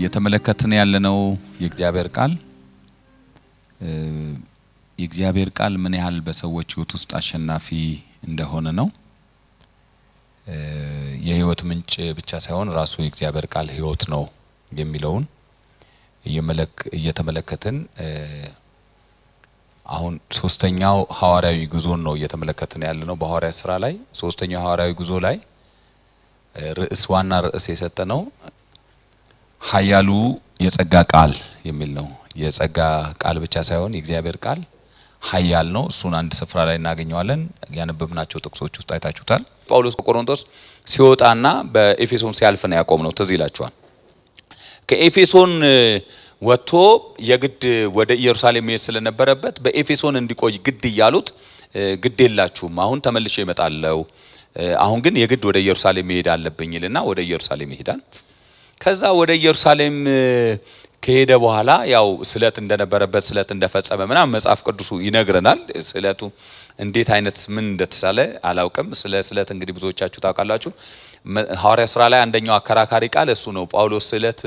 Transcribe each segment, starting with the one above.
እየተመለከትን ያለነው የእግዚአብሔር ቃል ምን ያህል በሰዎች ህይወት ውስጥ አሸናፊ እንደሆነ ነው። የህይወት ምንጭ ብቻ ሳይሆን ራሱ የእግዚአብሔር ቃል ህይወት ነው የሚለውን እየተመለከትን አሁን ሶስተኛው ሐዋርያዊ ጉዞን ነው እየተመለከትን ያለነው። በሐዋርያ ሥራ ላይ ሶስተኛው ሐዋርያዊ ጉዞ ላይ ዋና ርዕስ የሰጠነው ኃያሉ የጸጋ ቃል የሚል ነው። የጸጋ ቃል ብቻ ሳይሆን የእግዚአብሔር ቃል ኃያል ነው። እሱን አንድ ስፍራ ላይ እናገኘዋለን። ያነበብናቸው ጥቅሶች ውስጥ አይታችሁታል። ጳውሎስ ከቆሮንቶስ ሲወጣና በኤፌሶን ሲያልፍ ነው ያቆመው። ትዝ ይላችኋል። ከኤፌሶን ወጥቶ የግድ ወደ ኢየሩሳሌም መሄድ ስለነበረበት በኤፌሶን እንዲቆይ ግድ ይያሉት ግድ የላችሁም አሁን ተመልሼ እመጣለሁ፣ አሁን ግን የግድ ወደ ኢየሩሳሌም መሄድ አለብኝ ይልና ወደ ኢየሩሳሌም ይሄዳል። ከዛ ወደ ኢየሩሳሌም ከሄደ በኋላ ያው ስለት እንደነበረበት ስለት እንደፈጸመ ምናምን መጽሐፍ ቅዱሱ ይነግረናል። ስለቱ እንዴት አይነት ምን እንደተሳለ አላውቅም። ስለት እንግዲህ ብዙዎቻችሁ ታውቃላችሁ። ሐዋርያ ሥራ ላይ አንደኛው አከራካሪ ቃል እሱ ነው። ጳውሎስ ስለት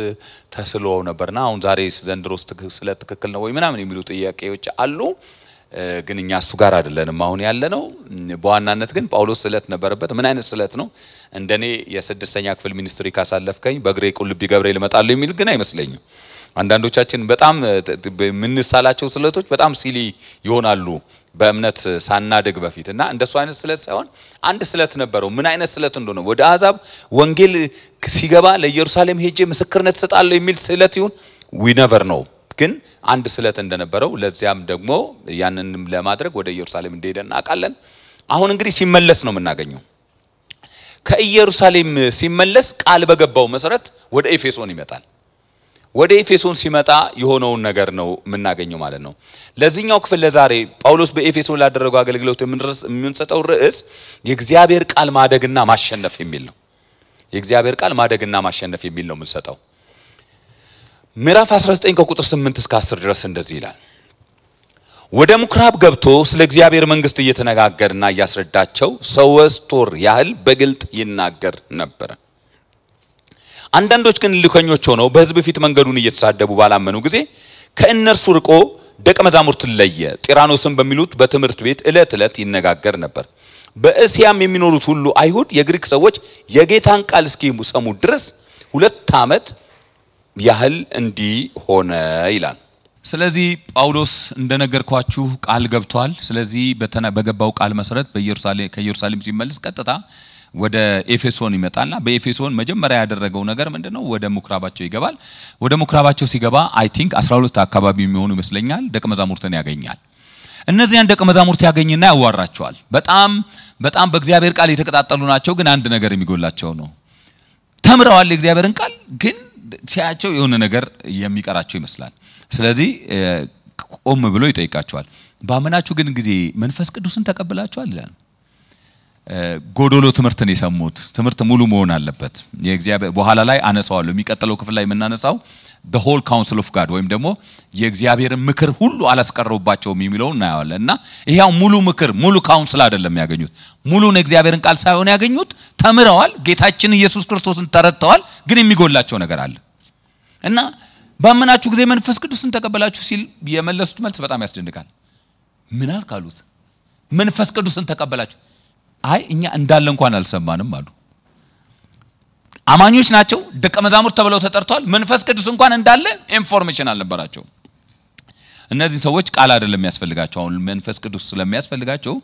ተስሎ ነበርና አሁን ዛሬ ዘንድሮስ ስለት ትክክል ነው ወይ ምናምን የሚሉ ጥያቄዎች አሉ። ግን እኛ እሱ ጋር አይደለንም አሁን ያለነው። በዋናነት ግን ጳውሎስ ስለት ነበረበት። ምን አይነት ስለት ነው? እንደኔ የስድስተኛ ክፍል ሚኒስትሪ ካሳለፍከኝ በእግሬ ቁልቢ ገብርኤል እመጣለሁ የሚል ግን አይመስለኝም። አንዳንዶቻችን በጣም ምንሳላቸው ስለቶች በጣም ሲሊ ይሆናሉ በእምነት ሳናደግ በፊትና እንደሱ አይነት ስለት ሳይሆን አንድ ስለት ነበረው። ምን አይነት ስለት እንደሆነ ወደ አሕዛብ ወንጌል ሲገባ ለኢየሩሳሌም ሄጄ ምስክርነት እሰጣለሁ የሚል ስለት ይሁን we never know። ግን አንድ ስለት እንደነበረው ለዚያም ደግሞ ያንንም ለማድረግ ወደ ኢየሩሳሌም እንደሄደ እናውቃለን። አሁን እንግዲህ ሲመለስ ነው የምናገኘው። ከኢየሩሳሌም ሲመለስ ቃል በገባው መሰረት ወደ ኤፌሶን ይመጣል። ወደ ኤፌሶን ሲመጣ የሆነውን ነገር ነው የምናገኘው ማለት ነው። ለዚህኛው ክፍል ለዛሬ ጳውሎስ በኤፌሶን ላደረገው አገልግሎት የምንሰጠው ርዕስ የእግዚአብሔር ቃል ማደግና ማሸነፍ የሚል ነው። የእግዚአብሔር ቃል ማደግና ማሸነፍ የሚል ነው የምንሰጠው። ምዕራፍ 19 ከቁጥር 8 እስከ 10 ድረስ እንደዚህ ይላል። ወደ ምኩራብ ገብቶ ስለ እግዚአብሔር መንግስት እየተነጋገረና እያስረዳቸው 3 ወር ያህል በግልጥ ይናገር ነበር። አንዳንዶች ግን ልከኞች ሆነው በሕዝብ ፊት መንገዱን እየተሳደቡ ባላመኑ ጊዜ ከእነርሱ ርቆ ደቀ መዛሙርትን ለየ። ጢራኖስን በሚሉት በትምህርት ቤት ዕለት ይነጋገር ነበር። በእስያም የሚኖሩት ሁሉ አይሁድ የግሪክ ሰዎች የጌታን ቃል እስኪሰሙ ድረስ 2 ዓመት ያህል እንዲህ ሆነ ይላል። ስለዚህ ጳውሎስ እንደነገርኳችሁ ቃል ገብቷል። ስለዚህ በገባው ቃል መሰረት ከኢየሩሳሌም ሲመለስ ቀጥታ ወደ ኤፌሶን ይመጣልና በኤፌሶን መጀመሪያ ያደረገው ነገር ምንድነው? ወደ ምኩራባቸው ይገባል። ወደ ምኩራባቸው ሲገባ አይ ቲንክ 12 አካባቢ የሚሆኑ ይመስለኛል ደቀ መዛሙርትን ያገኛል። እነዚያን ደቀ መዛሙርት ያገኝና ያዋራቸዋል። በጣም በእግዚአብሔር ቃል የተቀጣጠሉ ናቸው። ግን አንድ ነገር የሚጎላቸው ነው። ተምረዋል የእግዚአብሔርን ቃል ግን ሲያቸው የሆነ ነገር የሚቀራቸው ይመስላል። ስለዚህ ቆም ብሎ ይጠይቃቸዋል። ባመናችሁ ግን ጊዜ መንፈስ ቅዱስን ተቀበላችኋል ይላል። ጎዶሎ ትምህርትን የሰሙት ትምህርት ሙሉ መሆን አለበት። የእግዚአብሔር በኋላ ላይ አነሳዋለሁ። የሚቀጥለው ክፍል ላይ የምናነሳው the whole counsel of God ወይም ደግሞ የእግዚአብሔር ምክር ሁሉ አላስቀረውባቸውም የሚለው እናያለን። እና ይሄው ሙሉ ምክር ሙሉ ካውንስል አይደለም ያገኙት። ሙሉን የእግዚአብሔርን ቃል ሳይሆን ያገኙት ተምረዋል። ጌታችን ኢየሱስ ክርስቶስን ተረድተዋል። ግን የሚጎላቸው ነገር አለ። እና ባመናችሁ ጊዜ መንፈስ ቅዱስን ተቀበላችሁ ሲል የመለሱት መልስ በጣም ያስደንቃል። ምን አልካሉት? መንፈስ ቅዱስን ተቀበላችሁ? አይ እኛ እንዳለ እንኳን አልሰማንም አሉ። አማኞች ናቸው፣ ደቀ መዛሙርት ተብለው ተጠርተዋል። መንፈስ ቅዱስ እንኳን እንዳለ ኢንፎርሜሽን አልነበራቸው። እነዚህ ሰዎች ቃል አይደለም የሚያስፈልጋቸው። አሁን መንፈስ ቅዱስ ስለሚያስፈልጋቸው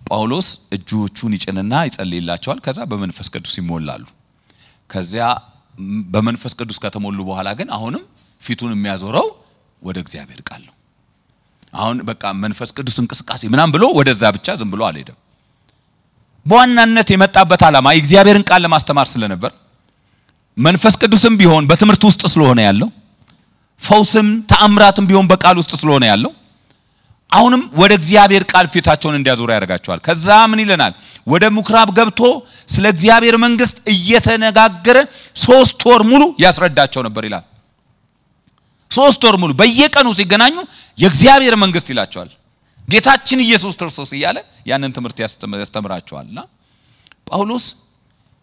ጳውሎስ እጆቹን ይጭንና ይጸልይላቸዋል። ከዛ በመንፈስ ቅዱስ ይሞላሉ። ከዚያ በመንፈስ ቅዱስ ከተሞሉ በኋላ ግን አሁንም ፊቱን የሚያዞረው ወደ እግዚአብሔር ቃል ነው። አሁን በቃ መንፈስ ቅዱስ እንቅስቃሴ ምናም ብሎ ወደዛ ብቻ ዝም ብሎ አልሄደም። በዋናነት የመጣበት ዓላማ የእግዚአብሔርን ቃል ለማስተማር ስለነበር መንፈስ ቅዱስም ቢሆን በትምህርት ውስጥ ስለሆነ ያለው ፈውስም ተአምራትም ቢሆን በቃል ውስጥ ስለሆነ ያለው አሁንም ወደ እግዚአብሔር ቃል ፊታቸውን እንዲያዞሩ ያደርጋቸዋል። ከዛ ምን ይለናል? ወደ ምኩራብ ገብቶ ስለ እግዚአብሔር መንግስት እየተነጋገረ 3 ወር ሙሉ ያስረዳቸው ነበር ይላል። 3 ወር ሙሉ በየቀኑ ሲገናኙ የእግዚአብሔር መንግስት ይላቸዋል። ጌታችን ኢየሱስ ክርስቶስ እያለ ያንን ትምህርት ያስተምራቸዋልና ጳውሎስ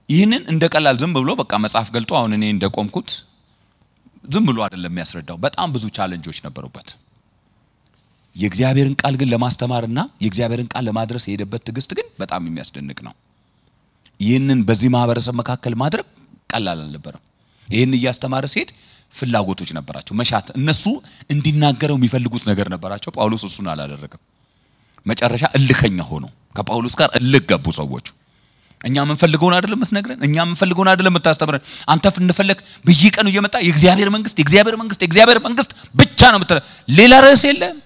ይህንን እንደቀላል ዝም ብሎ በቃ መጽሐፍ ገልጦ አሁን እኔ እንደቆምኩት ዝም ብሎ አይደለም የሚያስረዳው በጣም ብዙ ቻሌንጆች ነበሩበት የእግዚአብሔርን ቃል ግን ለማስተማርና የእግዚአብሔርን ቃል ለማድረስ የሄደበት ትግስት ግን በጣም የሚያስደንቅ ነው ይህንን በዚህ ማህበረሰብ መካከል ማድረግ ቀላል አልነበረም ይህን እያስተማረ ሲሄድ ፍላጎቶች ነበራቸው መሻት እነሱ እንዲናገረው የሚፈልጉት ነገር ነበራቸው ጳውሎስ እሱን አላደረገም መጨረሻ እልከኛ ሆኖ ከጳውሎስ ጋር እልክ ገቡ ሰዎች እኛ ምን ፈልገውን አይደለም መስነግረን እኛ ምን ፈልገውን አይደለም ተስተምረን አንተ እንፈልክ በየቀኑ እየመጣ የእግዚአብሔር መንግስት ብቻ ነው ምትለ ሌላ ርዕስ የለም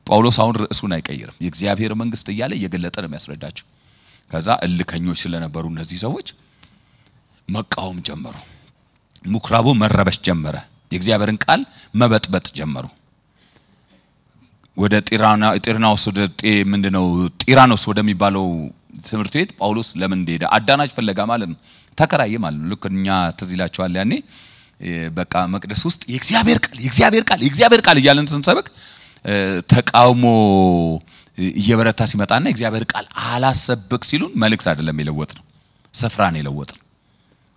ጳውሎስ አሁን ርዕሱን አይቀይርም የእግዚአብሔር መንግስት እያለ እየገለጠ ነው የሚያስረዳቸው ከዛ እልከኞች ስለነበሩ እነዚህ ሰዎች መቃወም ጀመሩ ሙክራቡ መረበሽ ጀመረ የእግዚአብሔርን ቃል መበጥበጥ ጀመሩ ወደ ጢራኖስ ወደሚባለው ትምህርት ቤት ጳውሎስ ለምን እንደሄደ አዳናጭ ፈለጋ ማለት ነው ተከራየ ማለት ነው ለከኛ ተዚላቸዋል ያኔ በቃ መቅደስ ውስጥ የእግዚአብሔር ቃል እያለን ስንሰበክ ተቃውሞ እየበረታ ሲመጣና የእግዚአብሔር ቃል አላሰብክ ሲሉን መልእክት አይደለም የለወጥ ነው ስፍራን የለወጥ ነው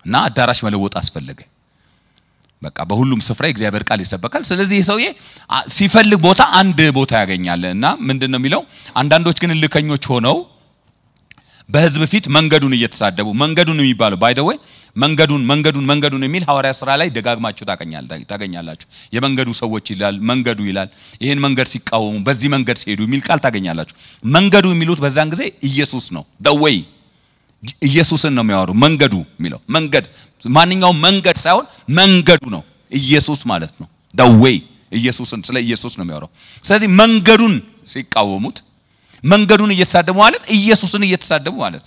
እና አዳራሽ መለወጥ አስፈልገ በቃ በሁሉም ስፍራ የእግዚአብሔር ቃል ይሰበካል ስለዚህ ሰውዬ ሲፈልግ ቦታ አንድ ቦታ ያገኛልና ምንድነው የሚለው አንዳንዶች ግን ልከኞች ሆነው በህዝብ ፊት መንገዱን እየተሳደቡ መንገዱን የሚባለው ባይ ዘ ወይ መንገዱን የሚል ሐዋርያ ሥራ ላይ ደጋግማችሁ ታገኛላችሁ የመንገዱ ሰዎች ይላል መንገዱ ይላል ይሄን መንገድ ሲቃወሙ በዚህ መንገድ ሲሄዱ የሚል ቃል ታገኛላችሁ መንገዱ የሚሉት በዛን ጊዜ ኢየሱስ ነው the way ኢየሱስን ነው የሚያወሩ መንገዱ የሚለው መንገድ ማንኛውም መንገድ ሳይሆን መንገዱ ነው ኢየሱስ ማለት ነው the way ኢየሱስን ስለ ኢየሱስ ነው የሚያወራው ስለዚህ መንገዱን ሲቃወሙት መንገዱን እየተሳደቡ ማለት ኢየሱስን እየተሳደቡ ማለት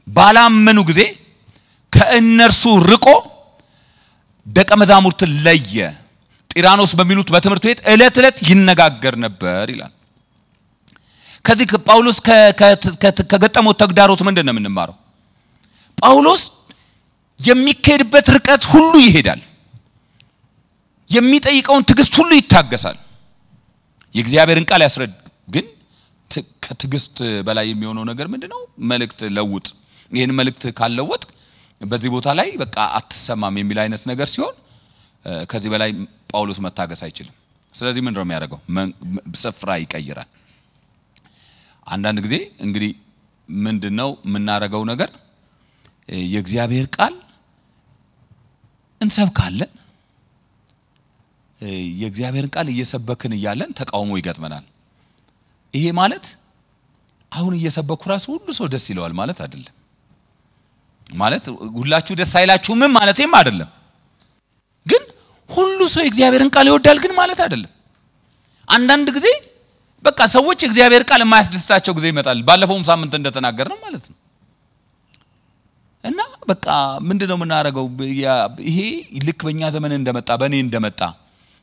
ባላመኑ ጊዜ ከእነርሱ ርቆ ደቀ መዛሙርት ለየ ጢራኖስ በሚሉት በትምህርት ቤት እለት ይነጋገር ነበር ይላል ከዚህ ጳውሎስ ከገጠመው ተግዳሮት ምንድነው የምንማረው ጳውሎስ የሚከድበት ርቀት ሁሉ ይሄዳል የሚጠይቀውን ትግስት ሁሉ ይታገሳል የእግዚአብሔርን ቃል ያስረድ ግን ከትግስት በላይ የሚሆነው ነገር ምንድነው መልእክት ለውጥ ይሄን መልእክት ካልለወጥ በዚህ ቦታ ላይ በቃ አትሰማም የሚል አይነት ነገር ሲሆን ከዚህ በላይ ጳውሎስ መታገስ አይችልም ስለዚህ ምንድነው የሚያደርገው ስፍራ ይቀይራል አንዳንድ ጊዜ እንግዲህ ምንድነው የምናረጋው ነገር የእግዚአብሔር ቃል እንሰብካለን የእግዚአብሔርን ቃል እየሰበክን ይያለን ተቃውሞ ይገጥመናል ይሄ ማለት አሁን እየሰበኩ ራሱ ሁሉ ሰው ደስ ይለዋል ማለት አይደለም ማለት ሁላችሁ ደስ አይላችሁ ምን ማለቴም አይደለም ግን ሁሉ ሰው የእግዚአብሔርን ቃል ይወዳል ግን ማለት አይደለም አንዳንድ ጊዜ በቃ ሰዎች የእግዚአብሔር ቃል የማያስደስታቸው ጊዜ ይመጣል ባለፈውም ሳምንት እንደተናገርነው ማለት ነው እና በቃ ምንድነው የምናረጋው ይሄ ልክ በእኛ ዘመን እንደመጣ በእኔ እንደመጣ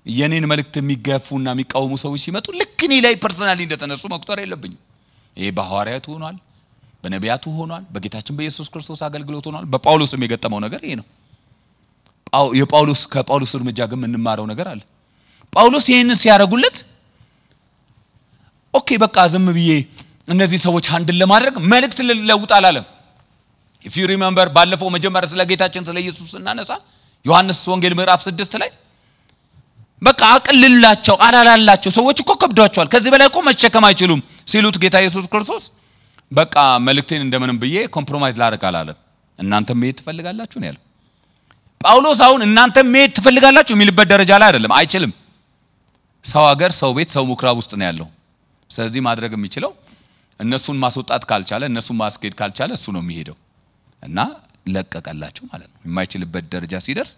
የኔን መልእክት የሚገፉና የሚቃወሙ ሰዎች ሲመጡ ልክ እኔ ላይ ፐርሰናሊ እንደተነሱ መቁጠር የለብኝም ይሄ በሐዋርያቱ ሆኗል በነቢያቱ ሆኗል በጌታችን በኢየሱስ ክርስቶስ አገልግሎት ሆኗል በጳውሎስም የገጠመው ነገር ይሄ ነው ከጳውሎስ እርምጃ ግን እንማረው ነገር አለ ጳውሎስ ይሄንን ሲያረጉለት ኦኬ በቃ ዝም ብዬ እነዚህ ሰዎች አንድ ለማድረግ መልእክት ለውጥ አላለም if you remember ባለፈው መጀመሪያ ስለ ጌታችን ስለ ኢየሱስ እናነሳ ዮሐንስ ወንጌል ምዕራፍ 6 ላይ በቃ አቅልላቸው አላላላቸው ሰዎች እኮ ከብዷቸዋል ከዚህ በላይ እኮ መሸከም አይችሉም ሲሉት ጌታ ኢየሱስ ክርስቶስ በቃ መልእክቴን እንደምንም ብዬ ኮምፕሮማይዝ ላደርግ አላለም እናንተ መሄድ ትፈልጋላችሁ ነው ያለው ጳውሎስ አሁን እናንተ መሄድ ትፈልጋላችሁ የሚልበት ደረጃ ላይ አይደለም አይችልም ሰው ሀገር ሰው ቤት ሰው ሙክራብ ውስጥ ነው ያለው ስለዚህ ማድረግ የሚችለው እነሱን ማስወጣት ካልቻለ እነሱን ማስኬድ ካልቻለ እሱ ነው የሚሄደው እና ለቀቀላችሁ ማለት ነው የማይችልበት ደረጃ ሲደርስ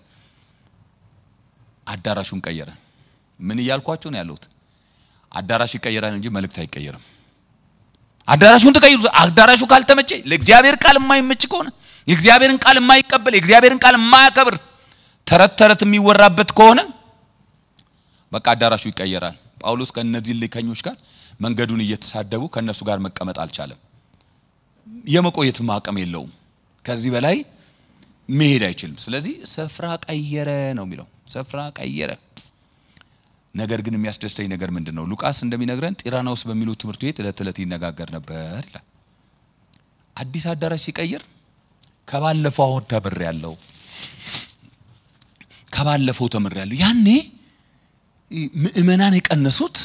አዳራሹን ቀየረ ምን ይያልኳችሁ ነው ያሉት አዳራሽ ይቀየራል እንጂ መልእክት አይቀየርም አዳራሹን ተቀይሩ አዳራሹ ካልተመቸ ለእግዚአብሔር ቃል የማይመች ከሆነ የእግዚአብሔርን ቃል የማይቀበል የእግዚአብሔርን ቃል የማያከብር ተረት የሚወራበት ከሆነ በቃ አዳራሹ ይቀየራል ጳውሎስ ከነዚህ ልከኞች ጋር መንገዱን እየተሳደቡ ከነሱ ጋር መቀመጥ አልቻለም የመቆየት ማቀም የለውም ከዚህ በላይ መሄድ አይችልም ስለዚህ ስፍራ ቀየረ ነው የሚለው ስፍራ ቀየረ ነገር ግን የሚያስደስተኝ ነገር ምንድነው ሉቃስ እንደሚነግረን ጢራኖስ በሚሉት ትምህርት ቤት እለት ይነጋገር ነበር ይላል አዲስ አዳራሽ ሲቀየር ከባለፈው ተብር ያለው ከባለፈው ተምሬያለሁ ያኔ ምእመናን የቀነሱት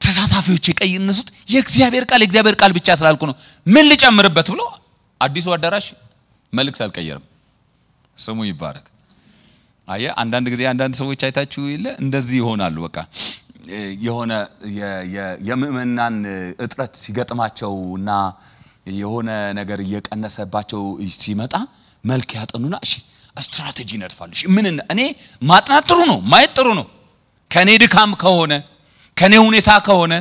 ተሳታፊዎች የቀነሱት የእግዚአብሔር ቃል ብቻ ስላልኩ ነው ምን ልጨምርበት ብሎ አዲሱ አዳራሽ መልእክት አልቀየረም ስሙ ይባረክ አየ አንዳንድ ጊዜ አንዳንድ ሰዎች አይታችሁ ይለ እንደዚህ ይሆናሉ በቃ የሆነ የምእመናን እጥረት ሲገጥማቸውና የሆነ ነገር እየቀነሰባቸው ሲመጣ መልክ ያጠኑና እሺ ስትራቴጂ ነድፋሉ እሺ ምን እኔ ማጥናት ጥሩ ነው ማየት ጥሩ ነው ከኔ ድካም ከሆነ ከኔ ሁኔታ ከሆነ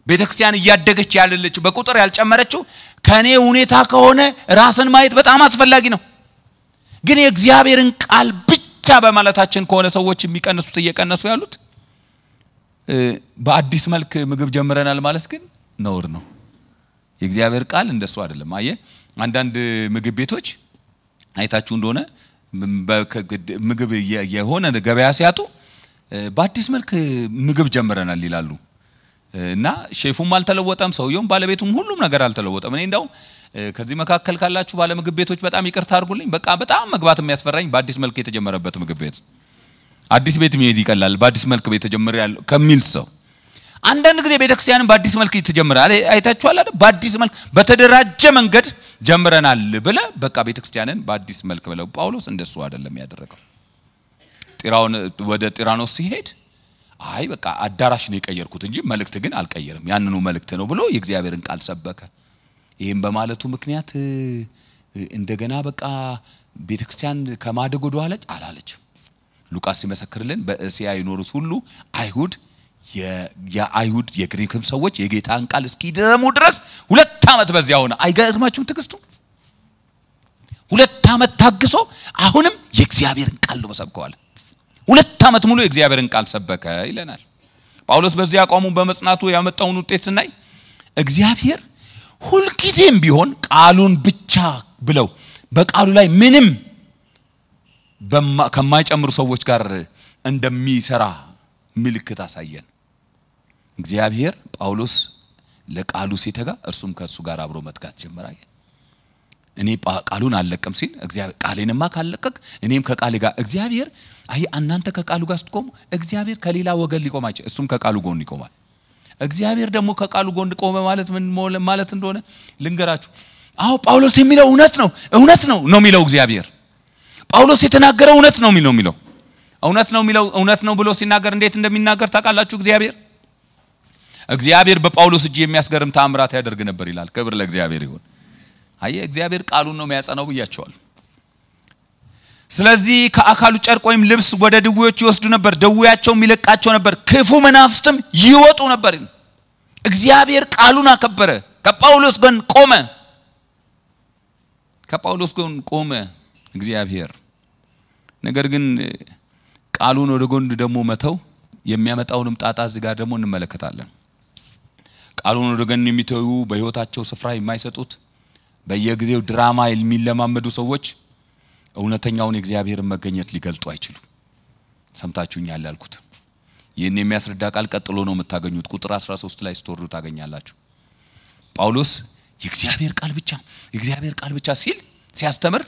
ቤተክርስቲያን እያደገች ያለለች በቁጥር ያልጨመረችው ከኔ ሁኔታ ከሆነ ራስን ማየት በጣም አስፈላጊ ነው ግን የእግዚአብሔርን ቃል ብቻ በማለታችን ከሆነ ሰዎች የሚቀንሱት እየቀነሱ ያሉት በአዲስ መልክ ምግብ ጀምረናል ማለት ግን ነውር ነው የእግዚአብሔር ቃል እንደሱ አይደለም አየ አንዳንድ ምግብ ቤቶች አይታችሁ እንደሆነ ምግብ የሆነ ገበያ ሲያጡ በአዲስ መልክ ምግብ ጀምረናል ይላሉ እና ሼፉም አልተለወጠም ሰውየውም ባለቤቱም ሁሉም ነገር አልተለወጠም እኔ እንደው ከዚህ መካከል ካላችሁ ባለ ምግብ ቤቶች በጣም ይቅርታ አድርጉልኝ በቃ በጣም መግባት የሚያስፈራኝ በአዲስ መልክ የተጀመረበት ምግብ ቤት አዲስ ቤት መሄድ ይቀላል በአዲስ መልክ ቤት ተጀመረ ከሚል ሰው አንዳንድ ጊዜ ቤተክርስቲያንን በአዲስ መልክ ይተጀምራል አይታችኋል አይደል በአዲስ መልክ በተደራጀ መንገድ ጀምረናል ብለ በቃ ቤተክርስቲያንን በአዲስ መልክ ብለው ጳውሎስ እንደሱ አይደለም ያደረገው ወደ ጢራኖስ ሲሄድ አይ በቃ አዳራሽ ነው የቀየርኩት እንጂ መልእክት ግን አልቀየርም ያንኑ መልእክት ነው ብሎ የእግዚአብሔርን ቃል ሰበከ ይሄን በማለቱ ምክንያት እንደገና በቃ ቤተክርስቲያን ከማደግ ወደ ኋላ አላለች ሉቃስ ሲመሰክርልን በእስያ ይኖሩት ሁሉ አይሁድ የአይሁድ የግሪክም ሰዎች የጌታን ቃል እስኪደሙ ድረስ 2 አመት በዚያ ሆነ አይገርማችሁም ትግስቱ 2 አመት ታግሶ አሁንም የእግዚአብሔርን ቃል ነው ሰብከዋል 2 አመት ሙሉ የእግዚአብሔርን ቃል ሰበከ ይለናል ጳውሎስ በዚያ አቋሙ በመጽናቱ ያመጣውን ውጤት ስናይ እግዚአብሔር ሁሉ ጊዜም ቢሆን ቃሉን ብቻ ብለው በቃሉ ላይ ምንም ከማይጨምሩ ሰዎች ጋር እንደሚሰራ ምልክት አሳየን እግዚአብሔር ጳውሎስ ለቃሉ ሲተጋ እርሱም ከሱ ጋር አብሮ መትጋት ጀመረ እኔ ቃሉን አለቀም ሲል እግዚአብሔር ቃሌንማ ካለቀቅ እኔም ከቃሌ ጋር እግዚአብሔር አይ እናንተ ከቃሉ ጋር ስትቆሙ እግዚአብሔር ከሌላ ወገን ሊቆም አይችልም እሱም ከቃሉ ጎን ይቆማል እግዚአብሔር ደግሞ ከቃሉ ጎን ቆመ ማለት ምን ማለት እንደሆነ ልንገራችሁ አው ጳውሎስ የሚለው እውነት ነው የሚለው እግዚአብሔር ጳውሎስ የተናገረው እውነት ነው የሚለው እውነት ነው ብሎ ሲናገር እንዴት እንደሚናገር ታውቃላችሁ እግዚአብሔር በጳውሎስ እጅ የሚያስገርም ተአምራት ያደርግ ነበር ይላል ክብር ለእግዚአብሔር ይሁን አየ እግዚአብሔር ቃሉን ነው የሚያጸናው ብያቸዋል ስለዚህ ከአካሉ ጨርቅ ወይም ልብስ ወደ ድውዮች ይወስዱ ነበር ደውያቸው የሚለቃቸው ነበር ክፉ መናፍስትም ይወጡ ነበር እግዚአብሔር ቃሉን አከበረ ከጳውሎስ ጎን ቆመ እግዚአብሔር ነገር ግን ቃሉን ወደ ጎን ደግሞ መተው የሚያመጣውንም ጣጣ እዚህ ጋር ደግሞ እንመለከታለን ቃሉን ወደ ጎን የሚተው በህይወታቸው ስፍራ የማይሰጡት በየጊዜው ድራማ የሚለማመዱ ሰዎች እውነተኛውን የእግዚአብሔርን መገኘት ሊገልጡ አይችሉም ሰምታችሁኛል ያልኩት ይሄን የሚያስረዳ ቃል ቀጥሎ ነው የምታገኙት ቁጥር 13 ላይ ስትወርዱ ታገኛላችሁ ጳውሎስ የእግዚአብሔር ቃል ብቻ ሲል ሲያስተምር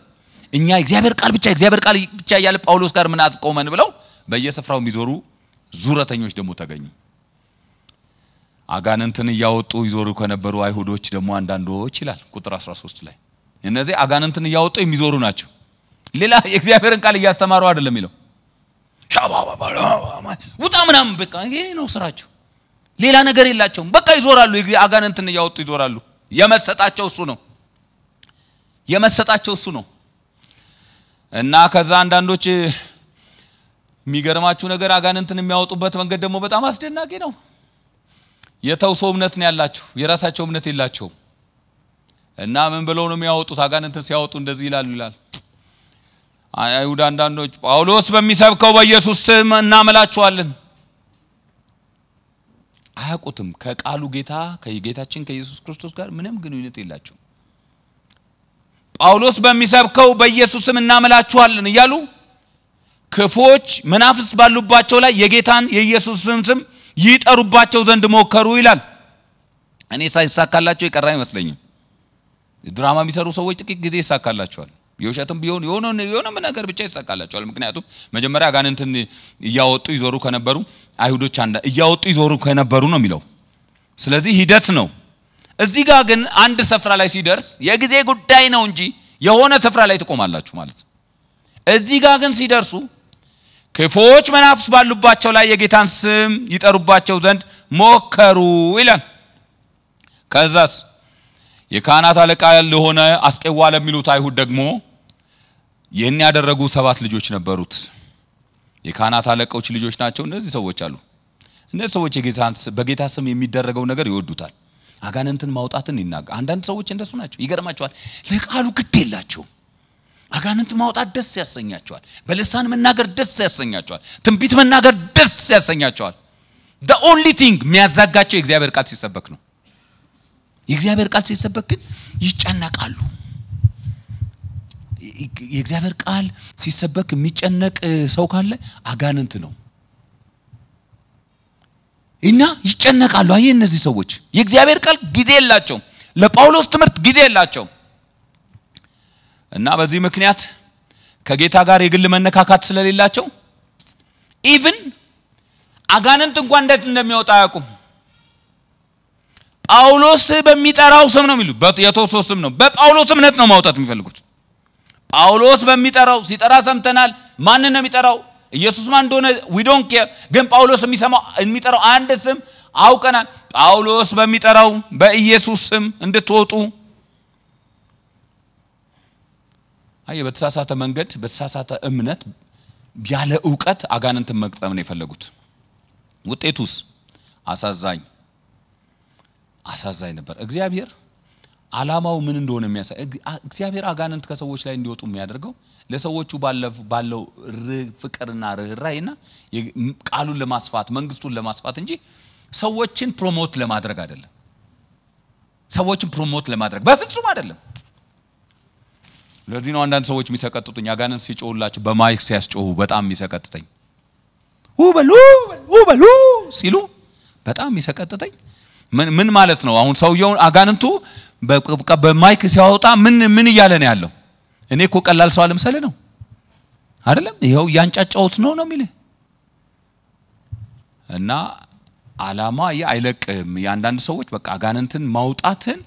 እኛ የእግዚአብሔር ቃል ብቻ ያለ ጳውሎስ ጋር ምን አስቆመን ብለው በየስፍራው የሚዞሩ ዙረተኞች ደግሞ ተገኙ አጋንንትን ያወጡ ይዞሩ ከነበሩ አይሁዶች ደግሞ አንዳንዶች ይላል ቁጥር 13 ላይ እነዚህ አጋንንትን ያወጡ የሚዞሩ ናቸው ሌላ የእግዚአብሔርን ቃል ያስተማሩ አይደለም ይለው ውጣ ምናም በቃ ይሄ ነው ስራቸው ሌላ ነገር የላቸውም በቃ ይዞራሉ አጋንንትን ያወጡ ይዞራሉ የመሰጣቸው እሱ ነው እና ከዛ አንዳንዶች የሚገርማችሁ ነገር አጋንንትን የሚያወጡበት መንገድ ደግሞ በጣም አስደናቂ ነው የተውሶ እምነት ነው ያላችሁ የራሳቸው እምነት የላቸው እና ምን ብለው ነው የሚያወጡት አጋንንትን ሲያወጡ እንደዚህ ይላል አይሁድ አንዳንዶች ጳውሎስ በሚሰብከው በኢየሱስ ስም እናመላችኋለን አያውቁትም ከቃሉ ከጌታችን ከኢየሱስ ክርስቶስ ጋር ምንም ግንኙነት የላቸው ጳውሎስ በሚሰብከው በኢየሱስ ስም እናመላችኋለን እያሉ ክፎች መናፍስት ባሉባቸው ላይ የጌታን የኢየሱስን ስም ይጠሩባቸው ዘንድ ሞከሩ ይላል እኔ ሳይሳካላቸው ይቀራ አይመስለኝም ድራማ የሚሰሩ ሰዎች ጥቂት ጊዜ ይሳካላቸዋል የውሸትም ቢሆን የሆነ ነገር ብቻ ይሰቃላቸዋል ምክንያቱም መጀመሪያ አጋንንትን ያወጡ ይዞሩ ከነበሩ አይሁዶች ያወጡ ይዞሩ ከነበሩ ነው የሚለው ስለዚህ ሂደት ነው እዚህ ጋር ግን አንድ ስፍራ ላይ ሲደርስ የጊዜ ጉዳይ ነው እንጂ የሆነ ስፍራ ላይ ተቆማላችሁ ማለት እዚህ ጋር ግን ሲደርሱ ክፉዎች መናፍስት ባሉባቸው ላይ የጌታን ስም ይጠሩባቸው ዘንድ ሞከሩ ይላል ከዛስ የካህናት አለቃ ለሆነ አስቄዋ ለሚሉት አይሁድ ደግሞ ይህን ያደረጉ 7 ልጆች ነበሩት የካህናት አለቆች ልጆች ናቸው እነዚህ ሰዎች አሉ እነዚህ ሰዎች በጌታ ስም የሚደረገው ነገር ይወዱታል አጋንንትን ማውጣትን ይናገራሉ አንዳንድ ሰዎች እንደሱ ናቸው ይገርማቸዋል ለቃሉ ግድ የላቸው አጋንንት ማውጣት ደስ ያሰኛቸዋል በልሳን መናገር ደስ ያሰኛቸዋል ትንቢት መናገር ደስ ያሰኛቸዋል the only thing የሚያዛጋቸው የእግዚአብሔር ቃል ሲሰበክ ነው የእግዚአብሔር ቃል ሲሰበክ ግን ይጨነቃሉ የእግዚአብሔር ቃል ሲሰበክ የሚጨነቅ ሰው ካለ አጋንንት ነው እና ይጨነቃሉ አይ እነዚህ ሰዎች የእግዚአብሔር ቃል ጊዜ የላቸው ለጳውሎስ ትምህርት ጊዜ የላቸው እና በዚህ ምክንያት ከጌታ ጋር የግል መነካካት ስለሌላቸው ኢቭን አጋንንት እንኳን እንዴት እንደሚወጣ ያቁም ጳውሎስ በሚጠራው ስም ነው የሚሉ የቶሶስ ስም ነው በጳውሎስ እምነት ነው ማውጣት የሚፈልጉት ጳውሎስ በሚጠራው ሲጠራ ሰምተናል ማን ነው የሚጠራው ኢየሱስ ማን እንደሆነ we don't care ግን ጳውሎስ የሚጠራው አንድ ስም አውቀናል ጳውሎስ በሚጠራው በኢየሱስ ስም እንድትወጡ በተሳሳተ መንገድ በተሳሳተ እምነት ያለ ዕውቀት አጋንንትን መቅጠም ነው የፈለጉት ውጤቱስ አሳዛኝ ነበር እግዚአብሔር ዓላማው ምን እንደሆነ የሚያሳይ እግዚአብሔር አጋንንት ከሰዎች ላይ እንዲወጡ የሚያደርገው ለሰዎቹ ባለው ፍቅርና ርህራሄና ቃሉን ለማስፋት መንግስቱን ለማስፋት እንጂ ሰዎችን ፕሮሞት ለማድረግ አይደለም ሰዎችን ፕሮሞት ለማድረግ በፍጹም አይደለም ለዚህ ነው አንዳንድ ሰዎች የሚሰቀጥጡኝ አጋንንት ሲጮሁላችሁ በማይክ ሲያስጮሁ በጣም የሚሰቀጥተኝ በሉ ሲሉ በጣም የሚሰቀጥተኝ ምን ማለት ነው አሁን ሰውየው አጋንንቱ በማይክ ሲያወጣ ምን እያለ ነው ያለው እኔ እኮ ቀላል ሰው አልመሰለ ነው አይደለም ይሄው ያንጫጫውት ነው የሚል እና ዓላማ አይለቅም ያንዳንድ ሰዎች በቃ አጋንንትን ማውጣትን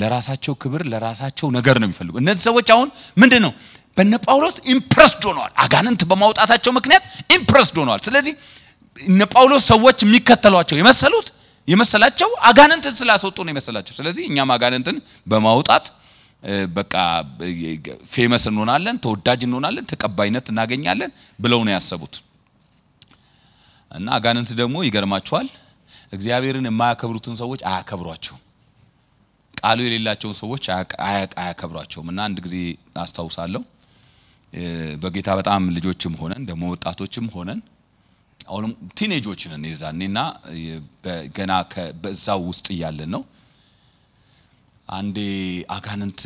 ለራሳቸው ክብር ለራሳቸው ነገር ነው የሚፈልጉ እነዚህ ሰዎች አሁን ምንድነው በእነ ጳውሎስ ኢምፕረስድ ሆነዋል አጋንንት በማውጣታቸው ምክንያት ኢምፕረስድ ሆነዋል ስለዚህ እነ ጳውሎስ ሰዎች የሚከተሏቸው የመሰላቸው አጋንንትን ስላስወጡ ነው የመሰላቸው ስለዚህ እኛም አጋንንትን በማውጣት በቃ ፌመስ እንሆናለን ተወዳጅ እንሆናለን ተቀባይነት እናገኛለን ብለው ነው ያሰቡት እና አጋንንት ደግሞ ይገርማቸዋል እግዚአብሔርን የማያከብሩትን ሰዎች አያከብሯቸው ቃሉ የሌላቸው ሰዎች አያከብሯቸውም እና አንድ ጊዜ አስተዋውሳለሁ በጌታ በጣም ልጆችም ሆነን ደሞ ወጣቶችም ሆነን አሁንም ቲኔጆች ነን ይዛኔና ገና በዛው ውስጥ ያለን ነው አንዴ አጋንንት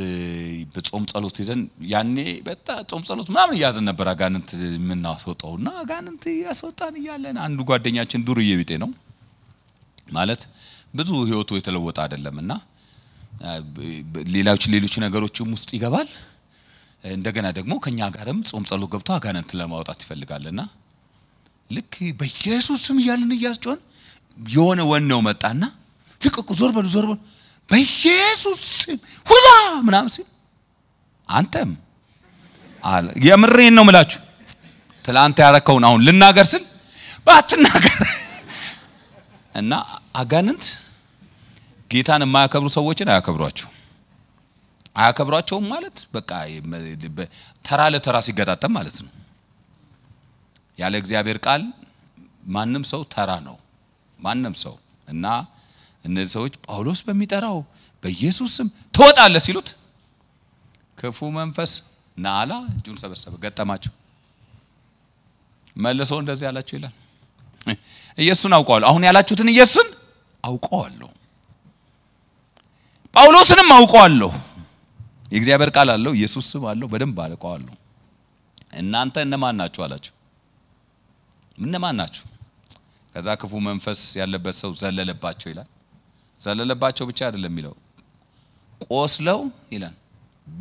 በጾም ጸሎት ይዘን ያኔ በጣም ጾም ጸሎት ምናምን ያዘን ነበር አጋንንት ምናስወጣውና አጋንንት ያስወጣን ይያለን አንዱ ጓደኛችን ዱርዬ ቢጤ ነው ማለት ብዙ ህይወቱ የተለወጠ አይደለምና ሌሎች ነገሮችም ውስጥ ይገባል እንደገና ደግሞ ከኛ ጋርም ጾም ጸሎት ገብቶ አጋንንት ለማውጣት ይፈልጋልና ልክ በኢየሱስ ስም ያልን ያስጮን የሆነ ወነው መጣና ልቅቁ ዞር በሉ በኢየሱስ ስም ሁላ ምናምን ሲል አንተም አለ የምሬን ነው ምላችሁ ትላንት ያረከውን አሁን ልናገር ስል ባትናገር እና አጋንንት ጌታን የማያከብሩ ሰዎችን አያከብሯቸው ማለት በቃ ተራ ለተራ ሲገጣጠም ማለት ነው ያለ እግዚአብሔር ቃል ማንንም ሰው ተራ ነው ማንንም ሰው እና እነዚህ ሰዎች ጳውሎስ በሚጠራው በኢየሱስ ስም ተወጣለህ ሲሉት ክፉ መንፈስ ናላ እጁን ሰበሰበ ገጠማቸው መልሶ እንደዚህ ያላችሁ ይላል ኢየሱስን አውቀዋለሁ አሁን ያላችሁትን ኢየሱስን አውቀዋለሁ ጳውሎስንም አውቀዋለሁ የእግዚአብሔር ቃል አለው ኢየሱስ ስም አለው በደንብ አውቀዋለሁ እናንተ እነማን ናችሁ አላችሁ እነማን ናችሁ ከዛ ክፉ መንፈስ ያለበት ሰው ዘለለባቸው ይላል ዘለለባቸው ብቻ አይደለም የሚለው ቆስለው ይላል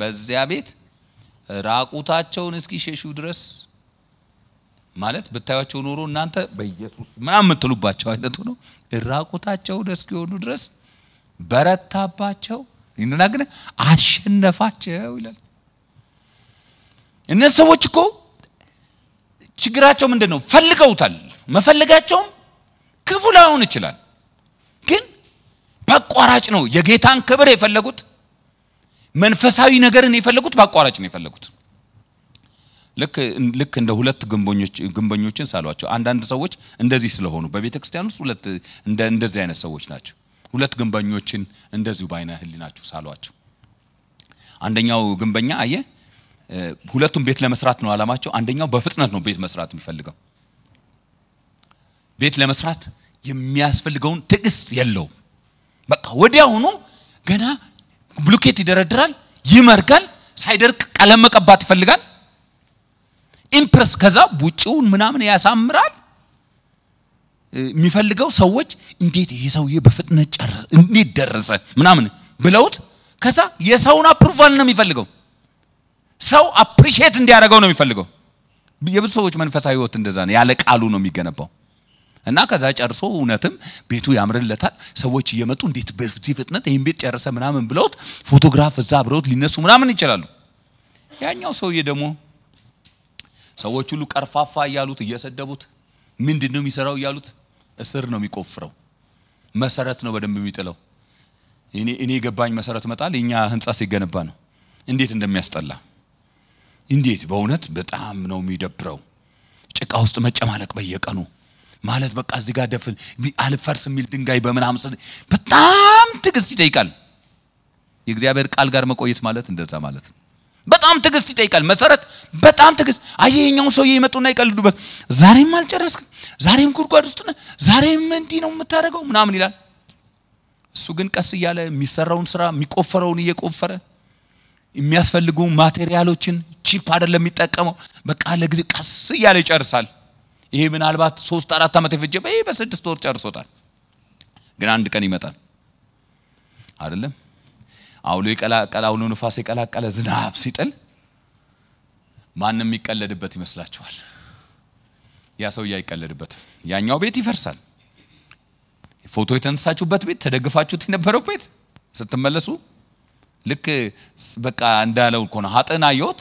በዚያ ቤት ራቁታቸውን እስኪ ሸሹ ድረስ ማለት ብታያቸው ኖሮ እናንተ በኢየሱስ ምናምን ምትሉባቸው አይነት ነው ራቁታቸውን እስኪሆኑ ድረስ በረታባቸው ይናገር አሸነፋቸው ይላል እነዚህ ሰዎች እኮ ችግራቸው ምንድነው ፈልገውታል መፈለጋቸውም ክፉ ላይሆን ይችላል ግን በአቋራጭ ነው የጌታን ክብር የፈለጉት መንፈሳዊ ነገርን የፈለጉት በአቋራጭ ነው የፈለጉት ልክ እንደ ሁለት ግንበኞችን ሳሏቸው አንዳንድ ሰዎች እንደዚህ ስለሆኑ በቤተክርስቲያን ውስጥ ሁለት እንደዚህ አይነት ሰዎች ናቸው ሁለት ግንበኞችን እንደዚሁ ባይነ ህሊናችሁ ሳሏቸው አንደኛው ግንበኛ አየ ሁለቱም ቤት ለመስራት ነው አላማቸው አንደኛው በፍጥነት ነው ቤት መስራት የሚፈልገው ቤት ለመስራት የሚያስፈልገውን ትዕግስት የለው በቃ ወዲያውኑ ገና ብሎኬት ይደረድራል ይመርጋል ሳይደርቅ ቀለም መቀባት ይፈልጋል ኢምፕረስ ከዛ ቡጪውን ምናምን ያሳምራል የሚፈልገው ሰዎች እንዴት ይሄ ሰውዬ በፍጥነት ጨረሰ እንዴት ደረሰ ምናምን ብለውት ከዛ የሰውን አፕሩቫል ነው የሚፈልገው ሰው አፕሪሺየት እንዲያደርገው ነው የሚፈልገው የብዙ ሰዎች መንፈሳዊ ህይወት እንደዛ ነው ያለ ቃሉ ነው የሚገነባው እና ከዛ ጨርሶ እውነትም ቤቱ ያምርለታል ሰዎች እየመጡ እንዴት በዚህ ፍጥነት ይሄን ቤት ጨረሰ ምናምን ብለውት ፎቶግራፍ እዛ አብረውት ሊነሱ ምናምን ይችላሉ ያኛው ሰውዬ ደግሞ ሰዎች ሁሉ ቀርፋፋ ያሉት እየሰደቡት ምንድነው የሚሰራው ያሉት እስር ነው የሚቆፍረው መሰረት ነው በደንብ የሚጥለው እኔ ገባኝ መሰረት መጣል የኛ ህንጻ ሲገነባ ነው እንዴት እንደሚያስጠላ እንዴት በእውነት በጣም ነው የሚደብረው ጭቃ ውስጥ መጨማለቅ በየቀኑ ማለት በቃ እዚህ ጋር ደፍን አልፈርስ የሚል ድንጋይ በመናምስ በጣም ትግስት ይጠይቃል የእግዚአብሔር ቃል ጋር መቆየት ማለት እንደዛ ማለት ነው በጣም ትግስት ይጠይቃል መሰረት በጣም ትግስት አየኛው ሰው ይመጡና ይቀልዱበት ዛሬም አልጨረስክም ዛሬም ጉርጓድ ውስጥ ነህ ዛሬም እንዲ ነው የምታደርገው ምናምን ይላል እሱ ግን ቀስ ይያለ የሚሰራውን ስራ የሚቆፈረውን እየቆፈረ የሚያስፈልጉ ማቴሪያሎችን ቺፕ አይደለም የሚጠቀመው በቃ ለጊዜ ቀስ ይያለ ይጨርሳል ይሄ ምናልባት 3-4 አመት ይፈጀበ ይሄ በ6 ወር ጨርሶታል ግን አንድ ቀን ይመጣል አይደለም አውሎ ይቀላቀል አውሎ ንፋስ ይቀላቀለ ዝናብ ሲጥል ማንንም ይቀለድበት ይመስላችኋል ያ ሰው ያይቀለድበት ያኛው ቤት ይፈርሳል ፎቶ የተነሳችሁበት ቤት ተደግፋችሁት የነበረው ቤት ስትመለሱ ልክ በቃ እንዳለው ኮና ሀጠና ይወት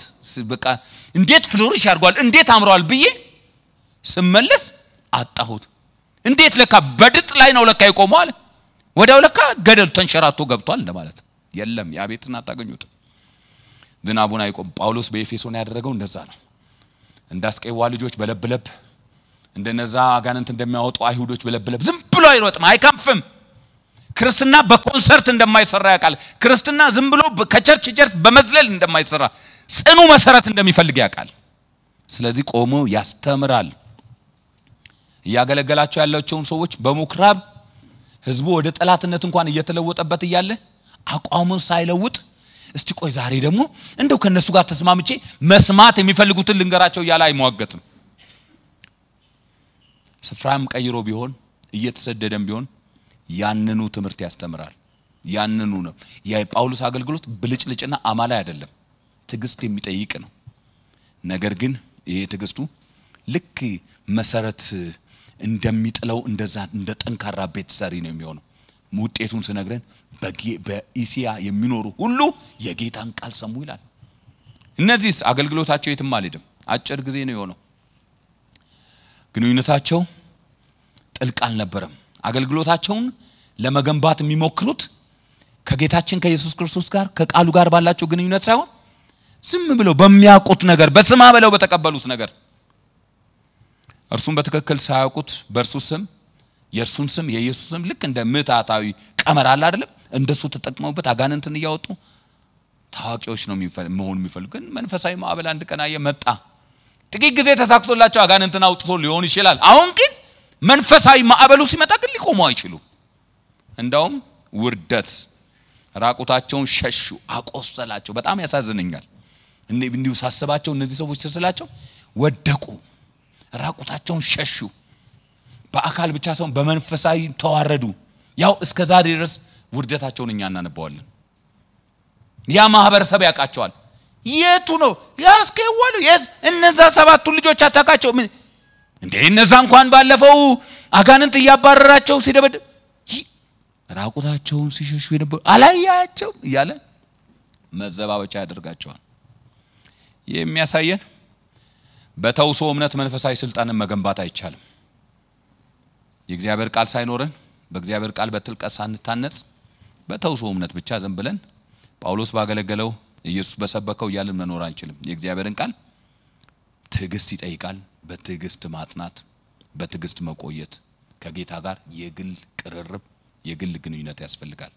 በቃ እንዴት ፍሎሪሽ ያርጓል እንዴት አምሯል ብዬ ስመለስ አጣሁት እንዴት ለካ በድጥ ላይ ነው ለካ ይቆማል ወዲያው ለካ ገደል ተንሸራቶ ገብቷል እንደማለት የለም ያ ቤትና ታገኙት ዝናቡን አይቆም ጳውሎስ በኤፌሶን ያደረገው እንደዛ ነው እንዳስቀይዋ ልጆች በለብለብ እንደነዛ አጋንንት እንደሚያወጡ አይሁዶች በለብለብ ዝም ብሎ አይሮጥም አይካንፍም ክርስትና በኮንሰርት እንደማይሰራ ያቃል ክርስትና ዝም ብሎ ከቸርች በመዝለል እንደማይሰራ ጽኑ መሰረት እንደሚፈልግ ያቃል ስለዚህ ቆሞ ያስተምራል ያገለገላቸው ያላቸውን ሰዎች በመክራብ ህዝቡ ወደ ጠላትነት እንኳን እየተለወጠበት ይያለ አቋሙን ሳይለውጥ እስቲ ቆይ ዛሬ ደግሞ እንደው ከነሱ ጋር ተስማምቼ መስማት የሚፈልጉትን ልንገራቸው ያለ አይሟገትም ስፍራም ቀይሮ ቢሆን እየተሰደደም ቢሆን ያንኑ ትምርት ያስተምራል ያንኑ ነው የጳውሎስ አገልግሎት ብልጭልጭና አማላይ አይደለም ትግስት የሚጠይቅ ነው ነገር ግን ይሄ ትግስቱ ልክ መሰረት እንደሚጥለው እንደዛ እንደ ጠንካራ ቤት ሰሪ ነው የሚሆነው ውጤቱን ስነግረን በኢሲያ የሚኖሩ ሁሉ የጌታን ቃል ሰሙ ይላል እነዚህ አገልግሎታቸው የትም አልሄድም አጭር ጊዜ ነው የሆነው ግንኙነታቸው ጥልቅ አልነበረም አገልግሎታቸውን ለመገንባት የሚሞክሩት ከጌታችን ከኢየሱስ ክርስቶስ ጋር ከቃሉ ጋር ባላቸው ግንኙነት ሳይሆን ዝም ብለው በሚያውቁት ነገር በስማ ብለው በተቀበሉት ነገር እርሱን በትክክል ሳያውቁት በእርሱ ስም የእርሱን ስም የኢየሱስ ስም ልክ እንደ ምታታዊ ቀመር አለ አይደለም እንደሱ ተጠቅመውበት አጋንንትን ያወጡ ታዋቂዎች ነው መሆን የሚፈልጉ ግን መንፈሳዊ ማዕበል አንድ ቀን አየመጣ ጥቂት ጊዜ ተሳክቶላቸው አጋንንትን አውጥቶ ሊሆን ይችላል አሁን ግን መንፈሳዊ ማዕበሉ ሲመጣ ግን ሊቆሙ አይችሉም እንዳውም ውርደት ራቁታቸውን ሸሹ አቆሰላቸው በጣም ያሳዝነኛል እንዲሁ ሳስባቸው እነዚህ ሰዎች ተስላቸው ወደቁ ራቁታቸውን ሸሹ በአካል ብቻ ሳይሆን በመንፈሳዊ ተዋረዱ ያው እስከዛሬ ድረስ ውርደታቸውን እኛ እናነባዋለን ያ ማህበረሰብ ያቃቸዋል የቱ ነው ያስከዋሉ እነዛ ሰባቱ ልጆች አታቃቸው እንዴ እነዛ እንኳን ባለፈው አጋንንት ያባረራቸው ሲደበድ ራቁታቸውን ሲሸሹ የነበሩ አላያቸው ይያለ መዘባበቻ ያደርጋቸዋል የሚያሳየን በተውሶ እምነት መንፈሳዊ ስልጣንን መገንባት አይቻልም የእግዚአብሔር ቃል ሳይኖረን በእግዚአብሔር ቃል በትልቀት ሳንታነጽ በተውሶ እምነት ብቻ ዝም ብለን ጳውሎስ ባገለገለው ኢየሱስ በሰበከው ያለን መኖር አንችልም የእግዚአብሔርን ቃል ትዕግስት ይጠይቃል በትዕግስት ማጥናት በትዕግስት መቆየት ከጌታ ጋር የግል ቅርርብ የግል ግንኙነት ያስፈልጋል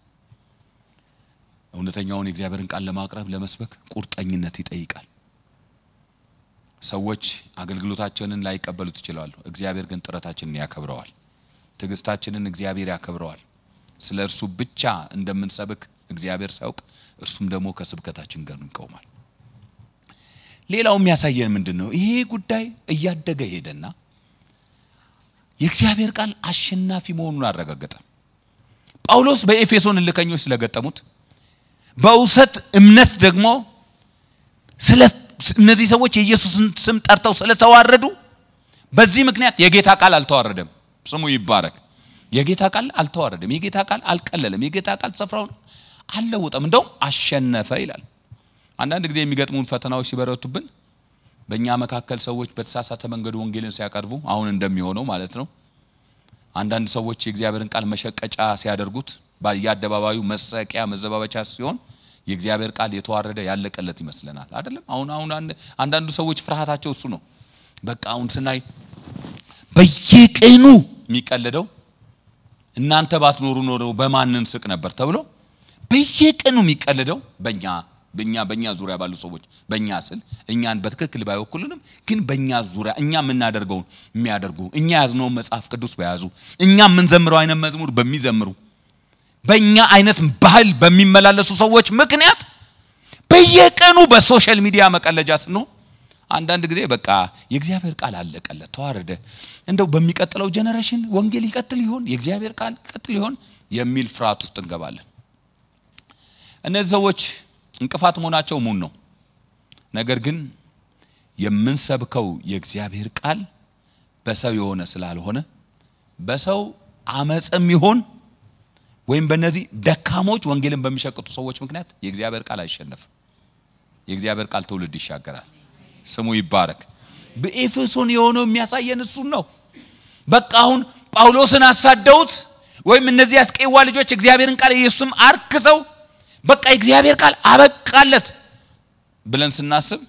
እውነተኛውን የእግዚአብሔርን ቃል ለማቅረብ ለመስበክ ቁርጠኝነት ይጠይቃል ሰዎች አገልግሎታችንን ላይቀበሉት ይችላሉ እግዚአብሔር ግን ጥረታችንን ያከብረዋል ትዕግስታችንን እግዚአብሔር ያከብረዋል ስለርሱ ብቻ እንደምንሰብክ እግዚአብሔር ሳይውቅ እርሱም ደግሞ ከስብከታችን ጋር እንቆማል ሌላው የሚያሳየን ምንድነው ይሄ ጉዳይ እያደገ ሄደና የእግዚአብሔር ቃል አሸናፊ መሆኑን አረጋገጠ ጳውሎስ በኤፌሶን ልከኞች ስለገጠሙት በውሰት እምነት ደግሞ ስለ እነዚህ ሰዎች የኢየሱስን ስም ጠርተው ስለተዋረዱ በዚህ ምክንያት የጌታ ቃል አልተዋረደም ስሙ ይባረክ የጌታ ቃል አልተዋረደም የጌታ ቃል አልቀለለም የጌታ ቃል ስፍራውን አልለወጠም እንደውም አሸነፈ ይላል አንዳንድ ጊዜ የሚገጥሙን ፈተናዎች ሲበረቱብን በእኛ መካከል ሰዎች በተሳሳተ መንገድ ወንጌልን ሲያቀርቡ አሁን እንደሚሆነው ማለት ነው አንዳንድ ሰዎች የእግዚአብሔርን ቃል መሸቀጫ ሲያደርጉት በያደባባዩ መሰቂያ መዘባበቻ ሲሆን የእግዚአብሔር ቃል የተዋረደ ያለቀለት ይመስለናል አይደለም አሁን አንዳንዱ ሰዎች ፍርሃታቸው እሱ ነው በቃ አሁን ስናይ በየቀኑ የሚቀለደው እናንተ ባትኖሩ ኖሮ በማንን ስቅ ነበር ተብሎ በየቀኑ የሚቀለደው በእኛ ዙሪያ ባሉ ሰዎች በእኛ ስል እኛን በትክክል ባይወክሉንም ግን በእኛ ዙሪያ እኛ ምናደርገው የሚያደርጉ እኛ ያዝነው መጽሐፍ ቅዱስ በያዙ እኛ ምንዘምረው አይነት መዝሙር በሚዘምሩ በእኛ አይነት ባህል በሚመላለሱ ሰዎች ምክንያት በየቀኑ በሶሻል ሚዲያ መቀለጃስ ነው አንዳንድ ጊዜ በቃ የእግዚአብሔር ቃል አለቀለት ተዋረደ እንደው በሚቀጥለው ጄነሬሽን ወንጌል ይቀጥል ይሆን የእግዚአብሔር ቃል ይቀጥል ይሆን የሚል ፍርሃት ውስጥ እንገባለን እነዚህ ሰዎች እንቅፋት መሆናቸው ሙን ነው ነገር ግን የምንሰብከው የእግዚአብሔር ቃል በሰው የሆነ ስላልሆነ በሰው አመጽም ይሆን ወይም በእነዚህ ደካሞች ወንጌልን በሚሸቅጡ ሰዎች ምክንያት የእግዚአብሔር ቃል አይሸነፍም የእግዚአብሔር ቃል ትውልድ ይሻገራል ስሙ ይባረክ በኤፌሶን የሆነው የሚያሳየን እሱ ነው በቃ አሁን ጳውሎስን አሳደውት ወይም እነዚህ ያስቀይዋ ልጆች እግዚአብሔርን ቃል ኢየሱስም አርክሰው በቃ እግዚአብሔር ቃል አበቃለት ብለን ስናስብ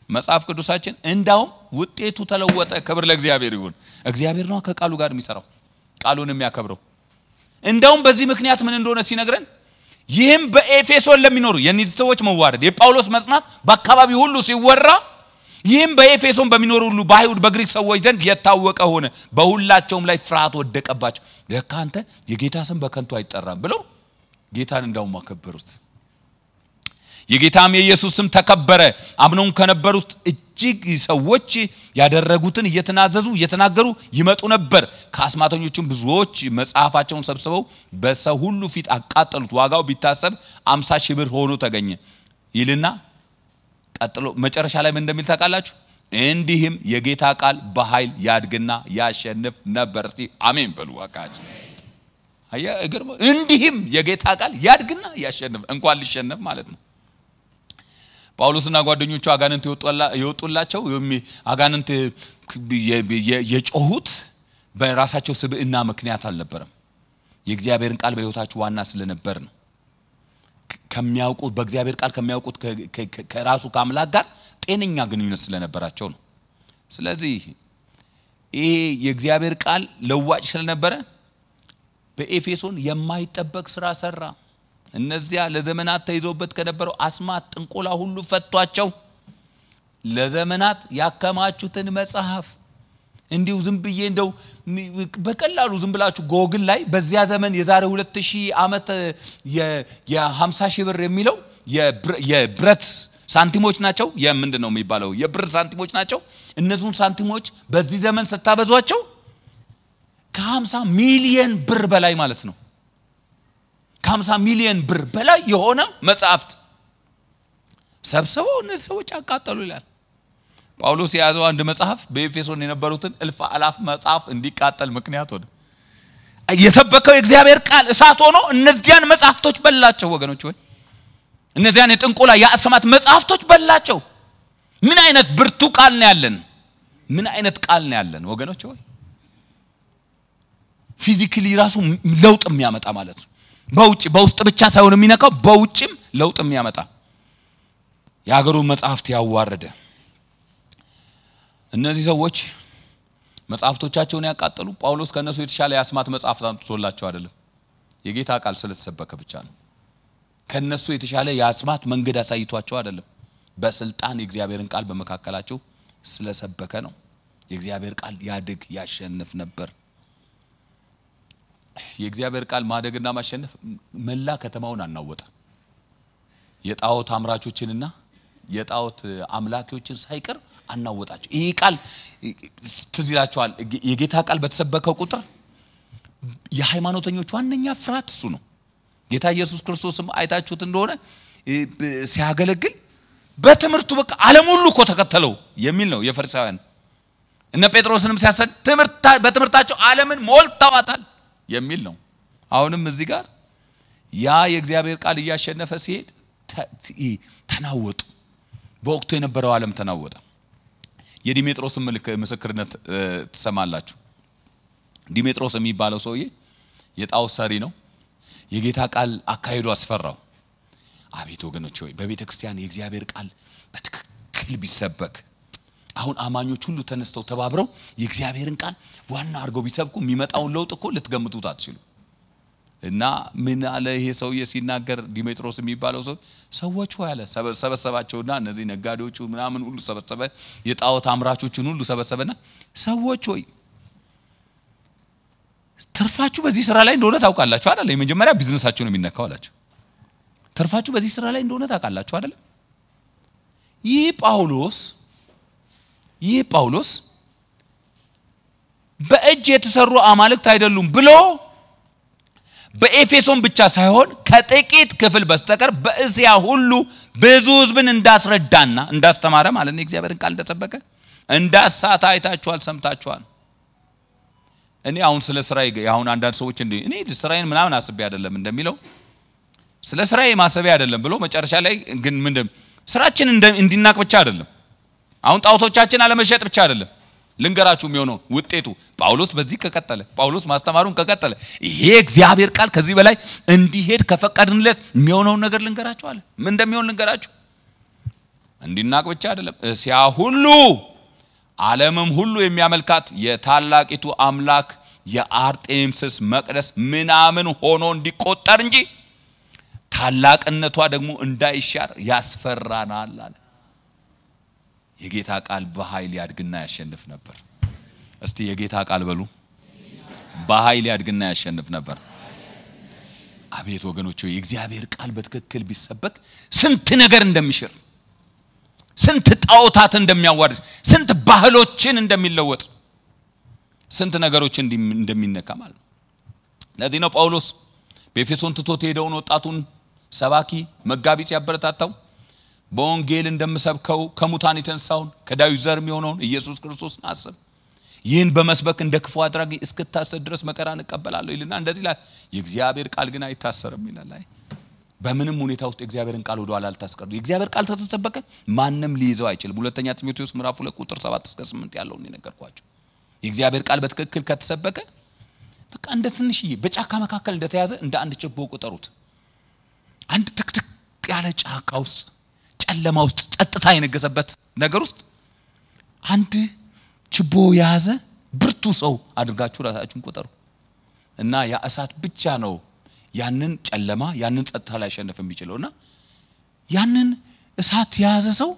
መጽሐፍ ቅዱሳችን እንዳው ውጤቱ ተለወጠ ክብር ለእግዚአብሔር ይሁን እግዚአብሔር ነው ከቃሉ ጋር የሚሰራው ቃሉን የሚያከብረው እንዳው በዚህ ምክንያት ምን እንደሆነ ሲነግረን ይህም በኤፌሶን ለሚኖሩ የነዚህ ሰዎች መዋረድ የጳውሎስ መጽናት በአካባቢ ሁሉ ሲወራ ይህም በኤፌሶን በሚኖሩ ሁሉ በአይሁድ በግሪክ ሰዎች ዘንድ የታወቀ ሆነ በሁላቸውም ላይ ፍርሃት ወደቀባቸው ለካንተ የጌታ ስም በከንቱ አይጠራም ብለው ጌታን እንዳው ማከበሩት የጌታም የኢየሱስ ስም ተከበረ አምነው ከነበሩት እጅግ ሰዎች ያደረጉትን እየተናዘዙ እየተናገሩ ይመጡ ነበር ከአስማተኞችም ብዙዎች መጽሐፋቸውን ሰብስበው በሰው ሁሉ ፊት አቃጠሉት ዋጋው ቢታሰብ 50,000 ብር ሆኖ ተገኘ ይልና ቀጥሎ መጨረሻ ላይ ምን እንደሚል ታውቃላችሁ እንዲህም የጌታ ቃል በኃይል ያድግና ያሸንፍ ነበር እስቲ አሜን በሉ ዋቃች አያ እግር እንዲህም የጌታ ቃል ያድግና ያሸንፍ እንኳን ሊሸነፍ ማለት ነው ጳውሎስና ጓደኞቹ አጋንንት ይወጡላቸው አጋንንት የጮሁት በራሳቸው ስብዕና ምክንያት አልነበረም የእግዚአብሔርን ቃል በህይወታቸው ዋና ስለነበር ነው ከሚያውቁት በእግዚአብሔር ቃል ከሚያውቁት ከራሱ ከአምላክ ጋር ጤነኛ ግንኙነት ስለነበራቸው ነው ስለዚህ ይሄ የእግዚአብሔር ቃል ለዋጭ ስለነበረ በኤፌሶን የማይጠበቅ ስራ ሰራ እነዚያ ለዘመናት ተይዞበት ከነበረው አስማት ጥንቆላ ሁሉ ፈቷቸው ለዘመናት ያከማቹትን መጽሐፍ እንዲው ዝም ብዬ እንደው በቀላሉ ዝም ብላችሁ ጎግል ላይ በዚያ ዘመን የዛሬ 2000 ዓመት የ50,000 ብር የሚለው የብረት ሳንቲሞች ናቸው የምንድነው የሚባለው የብር ሳንቲሞች ናቸው እነሱን ሳንቲሞች በዚህ ዘመን ስታበዟቸው ከ50 ሚሊዮን ብር በላይ ማለት ነው ከ50 ሚሊዮን ብር በላይ የሆነ መጽሐፍት ሰብስበው እነዚህ ሰዎች አቃጠሉ ይላል። ጳውሎስ የያዘው አንድ መጽሐፍ በኤፌሶን የነበሩትን እልፍ አላፍ መጽሐፍ እንዲቃጠል ምክንያት ሆነ። የሰበከው የእግዚአብሔር ቃል እሳት ሆኖ እነዚያን መጽሐፍቶች በላቸው ወገኖች ወይ እነዚያን የጥንቆላ የአስማት መጽሐፍቶች በላቸው። ምን አይነት ብርቱ ቃል ነው ያለን? ምን አይነት ቃል ነው ያለን ወገኖች ወይ ፊዚካሊ ራሱ ለውጥ የሚያመጣ ማለት ነው። በውስጥ ብቻ ሳይሆን የሚነካው በውጭም ለውጥ የሚያመጣ የሀገሩን መጽሐፍት ያዋረደ እነዚህ ሰዎች መጽሐፍቶቻቸውን ያቃጠሉ። ጳውሎስ ከነሱ የተሻለ የአስማት መጽሐፍት አምጥቶላቸው አይደለም፣ የጌታ ቃል ስለተሰበከ ብቻ ነው። ከነሱ የተሻለ የአስማት መንገድ አሳይቷቸው አይደለም፣ በስልጣን የእግዚአብሔርን ቃል በመካከላቸው ስለሰበከ ነው። የእግዚአብሔር ቃል ያድግ ያሸንፍ ነበር። የእግዚአብሔር ቃል ማደግና ማሸነፍ መላ ከተማውን አናወጠ። የጣዖት አምራቾችንና የጣዖት አምላኪዎችን ሳይቀር አናወጣቸው። ይሄ ቃል ትዝ ይላችኋል። የጌታ ቃል በተሰበከው ቁጥር የሃይማኖተኞች ዋነኛ ፍርሃት እሱ ነው። ጌታ ኢየሱስ ክርስቶስም አይታችሁት እንደሆነ ሲያገለግል በትምህርቱ በቃ ዓለም ሁሉ እኮ ተከተለው የሚል ነው የፈሪሳውያን። እነ ጴጥሮስንም ሲያሰድ በትምህርታቸው ዓለምን ሞልተዋታል የሚል ነው። አሁንም እዚህ ጋር ያ የእግዚአብሔር ቃል እያሸነፈ ሲሄድ ተናወጡ። በወቅቱ የነበረው ዓለም ተናወጠ። የዲሜጥሮስን ምስክርነት ተሰማላችሁ። ዲሜጥሮስ የሚባለው ሰውዬ የጣዖት ሰሪ ነው። የጌታ ቃል አካሄዱ አስፈራው። አቤት ወገኖች ሆይ በቤተ ክርስቲያን የእግዚአብሔር ቃል በትክክል ቢሰበክ አሁን አማኞች ሁሉ ተነስተው ተባብረው የእግዚአብሔርን ቃል ዋና አድርገው ቢሰብኩ የሚመጣውን ለውጥ እኮ ልትገምቱት አትችሉ። እና ምን አለ ይሄ ሰውዬ ሲናገር ዲሜጥሮስ የሚባለው ሰዎች ሆይ አለ ሰበሰባቸውና እነዚህ ነጋዴዎቹ ምናምን ሁሉ ሰበሰበ፣ የጣዖት አምራቾችን ሁሉ ሰበሰበና ሰዎች ሆይ ትርፋችሁ በዚህ ስራ ላይ እንደሆነ ታውቃላችሁ አይደል? የመጀመሪያ ቢዝነሳችሁ ነው የሚነካው አላችሁ። ትርፋችሁ በዚህ ስራ ላይ እንደሆነ ታውቃላችሁ አይደል? ይህ ጳውሎስ በእጅ የተሰሩ አማልክት አይደሉም ብሎ በኤፌሶን ብቻ ሳይሆን ከጥቂት ክፍል በስተቀር በእስያ ሁሉ ብዙ ሕዝብን እንዳስረዳና እንዳስተማረ ማለት ነው። እግዚአብሔርን ቃል እንደሰበከ እንዳሳታ አይታችኋል፣ ሰምታችኋል። እኔ አሁን ስለ ስራዬ አሁን አንዳንድ ሰዎች እኔ ስራዬን ምናምን አስቤ አይደለም እንደሚለው ስለ ስራዬ ማሰቤ አይደለም ብሎ መጨረሻ ላይ ግን ምንድነው ስራችን እንዲናቅ ብቻ አይደለም፣ አሁን ጣዖቶቻችን አለመሸጥ ብቻ አይደለም። ልንገራችሁ የሚሆነው ውጤቱ ጳውሎስ በዚህ ከቀጠለ ጳውሎስ ማስተማሩን ከቀጠለ ይሄ እግዚአብሔር ቃል ከዚህ በላይ እንዲሄድ ከፈቀድንለት የሚሆነው ነገር ልንገራችሁ አለ። ምን እንደሚሆን ልንገራችሁ። እንዲናቅ ብቻ አይደለም፣ እስያ ሁሉ ዓለምም ሁሉ የሚያመልካት የታላቂቱ አምላክ የአርጤምስስ መቅደስ ምናምን ሆኖ እንዲቆጠር እንጂ ታላቅነቷ ደግሞ እንዳይሻር ያስፈራናል አለ። የጌታ ቃል በኃይል ያድግና ያሸንፍ ነበር። እስቲ የጌታ ቃል በሉ። በኃይል ያድግና ያሸንፍ ነበር። አቤት ወገኖች የእግዚአብሔር ቃል በትክክል ቢሰበክ ስንት ነገር እንደሚሽር፣ ስንት ጣዖታት እንደሚያዋርድ፣ ስንት ባህሎችን እንደሚለወጥ፣ ስንት ነገሮች እንደሚነካ ማለት ነው። ለዚህ ነው ጳውሎስ በኤፌሶን ትቶት ሄደውን ወጣቱን ሰባኪ መጋቢ ሲያበረታታው በወንጌል እንደምሰብከው ከሙታን የተነሳውን ከዳዊት ዘር የሚሆነውን ኢየሱስ ክርስቶስን አስብ፣ ይህን በመስበክ እንደ ክፉ አድራጊ እስክታሰር ድረስ መከራን እቀበላለሁ ይልና እንደዚህ ይላል። የእግዚአብሔር ቃል ግን አይታሰርም ይላል። በምንም ሁኔታ ውስጥ የእግዚአብሔርን ቃል ወደ ኋላ አልታስቀሩ። የእግዚአብሔር ቃል ተሰበከ ማንም ሊይዘው አይችልም። ሁለተኛ ጢሞቴዎስ ምዕራፍ 2 ቁጥር 7 እስከ 8 ያለውን የነገርኳችሁ የእግዚአብሔር ቃል በትክክል ከተሰበከ በቃ እንደ ትንሽዬ በጫካ መካከል እንደተያዘ እንደ አንድ ችቦ ቁጠሩት። አንድ ትክትክ ያለ ጫካ ውስጥ ጨለማ ውስጥ ጸጥታ የነገሰበት ነገር ውስጥ አንድ ችቦ ያዘ ብርቱ ሰው አድርጋችሁ ራሳችሁን ቁጠሩ እና ያ እሳት ብቻ ነው ያንን ጨለማ ያንን ጸጥታ ላይ ያሸንፍ የሚችለውና ያንን እሳት ያዘ ሰው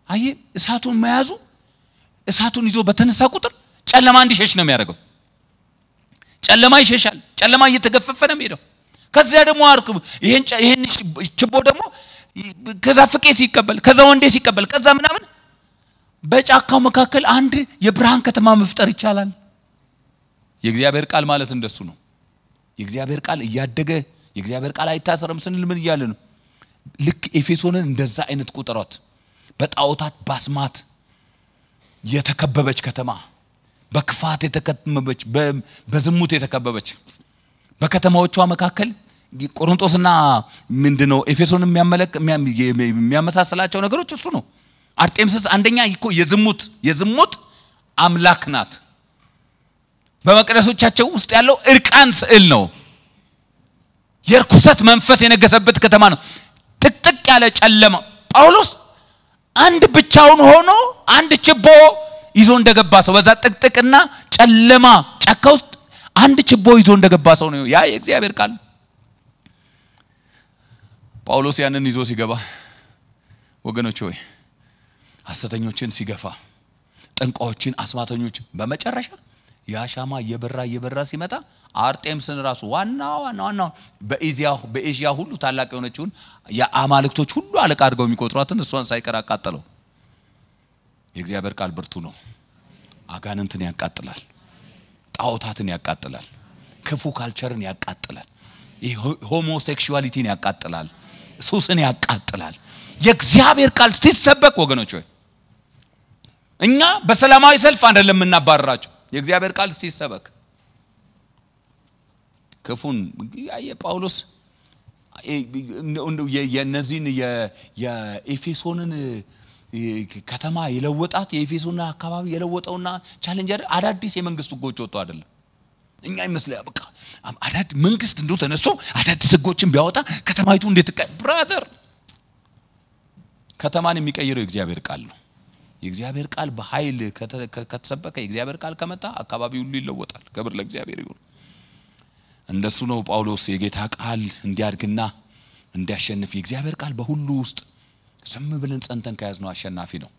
አይ እሳቱን መያዙ እሳቱን ይዞ በተነሳ ቁጥር ጨለማ እንዲሸሽ ነው የሚያደርገው። ጨለማ ይሸሻል። ጨለማ እየተገፈፈ ነው የሚሄደው። ከዚያ ደግሞ አርኩ ይሄን ችቦ ደግሞ ከዛ ፍቄ ሲቀበል ከዛ ወንዴ ሲቀበል ከዛ ምናምን በጫካው መካከል አንድ የብርሃን ከተማ መፍጠር ይቻላል። የእግዚአብሔር ቃል ማለት እንደሱ ነው። የእግዚአብሔር ቃል እያደገ የእግዚአብሔር ቃል አይታሰርም ስንል ምን ይያለ ነው? ልክ ኤፌሶንን እንደዛ አይነት ቁጥራት በጣዖታት ባስማት የተከበበች ከተማ በክፋት የተከበበች በዝሙት የተከበበች በከተማዎቿ መካከል ቆሮንቶስና ምንድነው ኤፌሶንን የሚያመሳስላቸው ነገሮች እሱ ነው አርጤምስስ አንደኛ እኮ የዝሙት አምላክ ናት በመቅደሶቻቸው ውስጥ ያለው እርቃን ስዕል ነው የርኩሰት መንፈስ የነገሰበት ከተማ ነው ጥቅጥቅ ያለ ጨለማ ጳውሎስ አንድ ብቻውን ሆኖ አንድ ችቦ ይዞ እንደገባ ሰው በዛ ጥቅጥቅና ጨለማ ጫካ ውስጥ አንድ ችቦ ይዞ እንደገባ ሰው ነው ያ የእግዚአብሔር ቃል ጳውሎስ ያንን ይዞ ሲገባ ወገኖች ሆይ ሐሰተኞችን ሲገፋ ጠንቋዮችን አስማተኞች በመጨረሻ ያሻማ የበራ ሲመጣ አርጤምስን ራሱ ዋና በኤዥያ ሁሉ ታላቅ የሆነችውን የአማልክቶች ሁሉ አለቃ አድርገው የሚቆጥሯትን እሷን ሳይቀር አቃጠለው የእግዚአብሔር ቃል ብርቱ ነው አጋንንትን ያቃጥላል ጣዖታትን ያቃጥላል ክፉ ካልቸርን ያቃጥላል ሆሞሴክሹዋሊቲን ያቃጥላል ሱስን ያቃጥላል የእግዚአብሔር ቃል ሲሰበክ ወገኖች ሆይ እኛ በሰላማዊ ሰልፍ አይደለም እናባረራቸው የእግዚአብሔር ቃል ሲሰበክ ከፉን የጳውሎስ የነዚህን የኤፌሶንን ከተማ የለወጣት የኤፌሶን አካባቢ የለወጠውና ቻሌንጀር አዳዲስ የመንግስት ህጎች ወጥቶ አይደለም እኛ ይመስላል በቃ አዳዲስ መንግስት እንደው ተነስቶ አዳዲስ ህጎችን ቢያወጣ ከተማይቱ እንዴት ብራዘር ከተማን የሚቀይረው የእግዚአብሔር ቃል ነው የእግዚአብሔር ቃል በኃይል ከተሰበከ የእግዚአብሔር ቃል ከመጣ አካባቢው ሁሉ ይለወጣል ክብር ለእግዚአብሔር ይሁን እንደሱ ነው ጳውሎስ የጌታ ቃል እንዲያድግና እንዲያሸንፍ የእግዚአብሔር ቃል በሁሉ ውስጥ ዝም ብለን ጸንተን ከያዝነው አሸናፊ ነው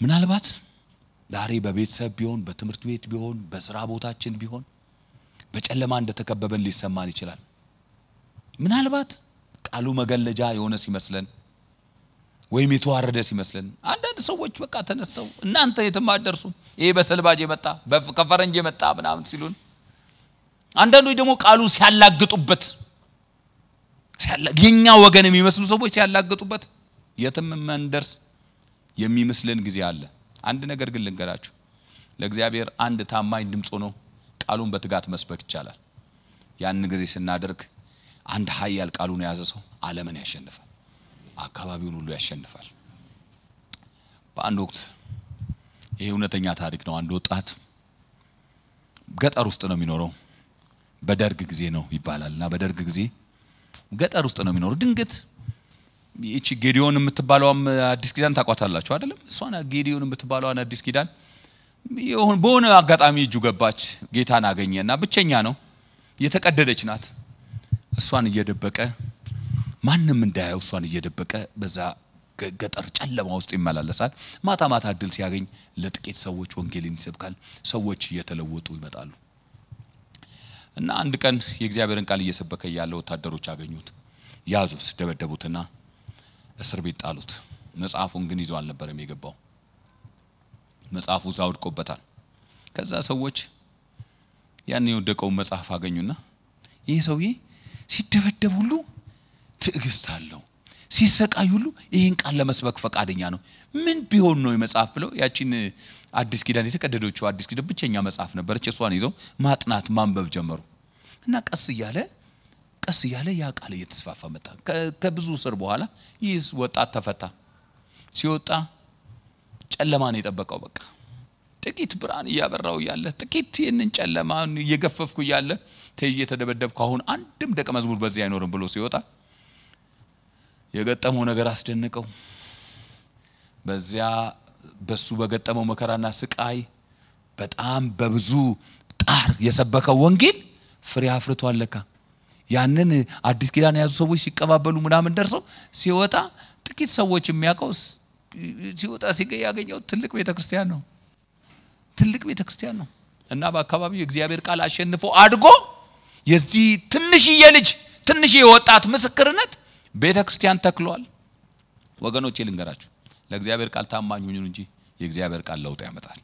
ምናልባት ዛሬ በቤተሰብ ቢሆን በትምህርት ቤት ቢሆን በስራ ቦታችን ቢሆን በጨለማ እንደተከበበን ሊሰማን ይችላል ምናልባት ቃሉ መገለጃ የሆነ ሲመስለን ወይም የተዋረደ ሲመስለን አንዳንድ ሰዎች በቃ ተነስተው እናንተ የትም አትደርሱም ይሄ በሰልባጅ የመጣ ከፈረንጅ የመጣ ምናምን ሲሉን አንዳንዶች ደግሞ ቃሉ ሲያላግጡበት የኛ ወገን የሚመስሉ ሰዎች ሲያላግጡበት የትም መንደርስ የሚመስለን ጊዜ አለ አንድ ነገር ግን ልንገራችሁ ለእግዚአብሔር አንድ ታማኝ ድምጽ ሆኖ ቃሉን በትጋት መስበክ ይቻላል ያን ጊዜ ስናደርግ አንድ ኃያል ቃሉን የያዘ ሰው ዓለምን ያሸንፋል አካባቢውን ሁሉ ያሸንፋል በአንድ ወቅት ይሄ እውነተኛ ታሪክ ነው አንድ ወጣት ገጠር ውስጥ ነው የሚኖረው በደርግ ጊዜ ነው ይባላልና በደርግ ጊዜ ገጠር ውስጥ ነው የሚኖረው ድንገት እቺ ጌዲዮን የምትባለውም አዲስ ኪዳን ታቋታላችሁ አይደለም እሷና ጌዲዮን የምትባለዋ አዲስ ኪዳን ይሁን በሆነ አጋጣሚ እጁ ገባች ጌታን አገኘና ብቸኛ ነው የተቀደደች ናት እሷን እየደበቀ ማንንም እንዳያው እሷን እየደበቀ በዛ ገጠር ጨለማ ውስጥ ይመላለሳል ማታ ማታ እድል ሲያገኝ ለጥቂት ሰዎች ወንጌልን ይሰብካል ሰዎች እየተለወጡ ይመጣሉ እና አንድ ቀን የእግዚአብሔርን ቃል እየሰበከ ያለ ወታደሮች አገኙት ያዙት ደበደቡትና እስር ቤት ጣሉት መጽሐፉን ግን ይዞ አልነበረም የገባው መጽሐፉ ዛውድቆበታል ከዛ ሰዎች ያን የወደቀው መጽሐፍ አገኙና ይሄ ሰውዬ ሲደበደብ ሁሉ ትዕግስት አለው ሲሰቃይ ሁሉ ይሄን ቃል ለመስበክ ፈቃደኛ ነው ምን ቢሆን ነው የመጽሐፍ ብለው ያቺን አዲስ ኪዳን የተቀደደችው አዲስ ኪዳን ብቸኛ መጽሐፍ ነበርች እሷን ይዘው ማጥናት ማንበብ ጀመሩ እና ቀስ እያለ ያ ቃል እየተስፋፋ መጣ ከብዙ ስር በኋላ ይህ ወጣት ተፈታ ሲወጣ ጨለማን የጠበቀው በቃ ጥቂት ብርሃን ያበራው ያለ ጥቂት የነን ጨለማን እየገፈፍኩ ያለ ተደበደብኩ አሁን አንድም ደቀ መዝሙር በዚህ አይኖርም ብሎ ሲወጣ የገጠመው ነገር አስደነቀው በዚያ በሱ በገጠመው መከራና ስቃይ በጣም በብዙ ጣር የሰበከው ወንጌል ፍሬ አፍርቷል ለካ ያንን አዲስ ኪዳን ያዙ ሰዎች ሲቀባበሉ ምናምን ደርሰው ሲወጣ ጥቂት ሰዎች የሚያቀው ሲወጣ ሲገኝ ያገኘው ትልቅ ቤተክርስቲያን ነው እና በአካባቢው የእግዚአብሔር ቃል አሸንፎ አድጎ የዚህ ትንሽዬ ወጣት ምስክርነት ቤተክርስቲያን ተክሏል ወገኖቼ ልንገራችሁ ለእግዚአብሔር ቃል ታማኝ ሁኑ እንጂ የእግዚአብሔር ቃል ለውጥ ያመጣል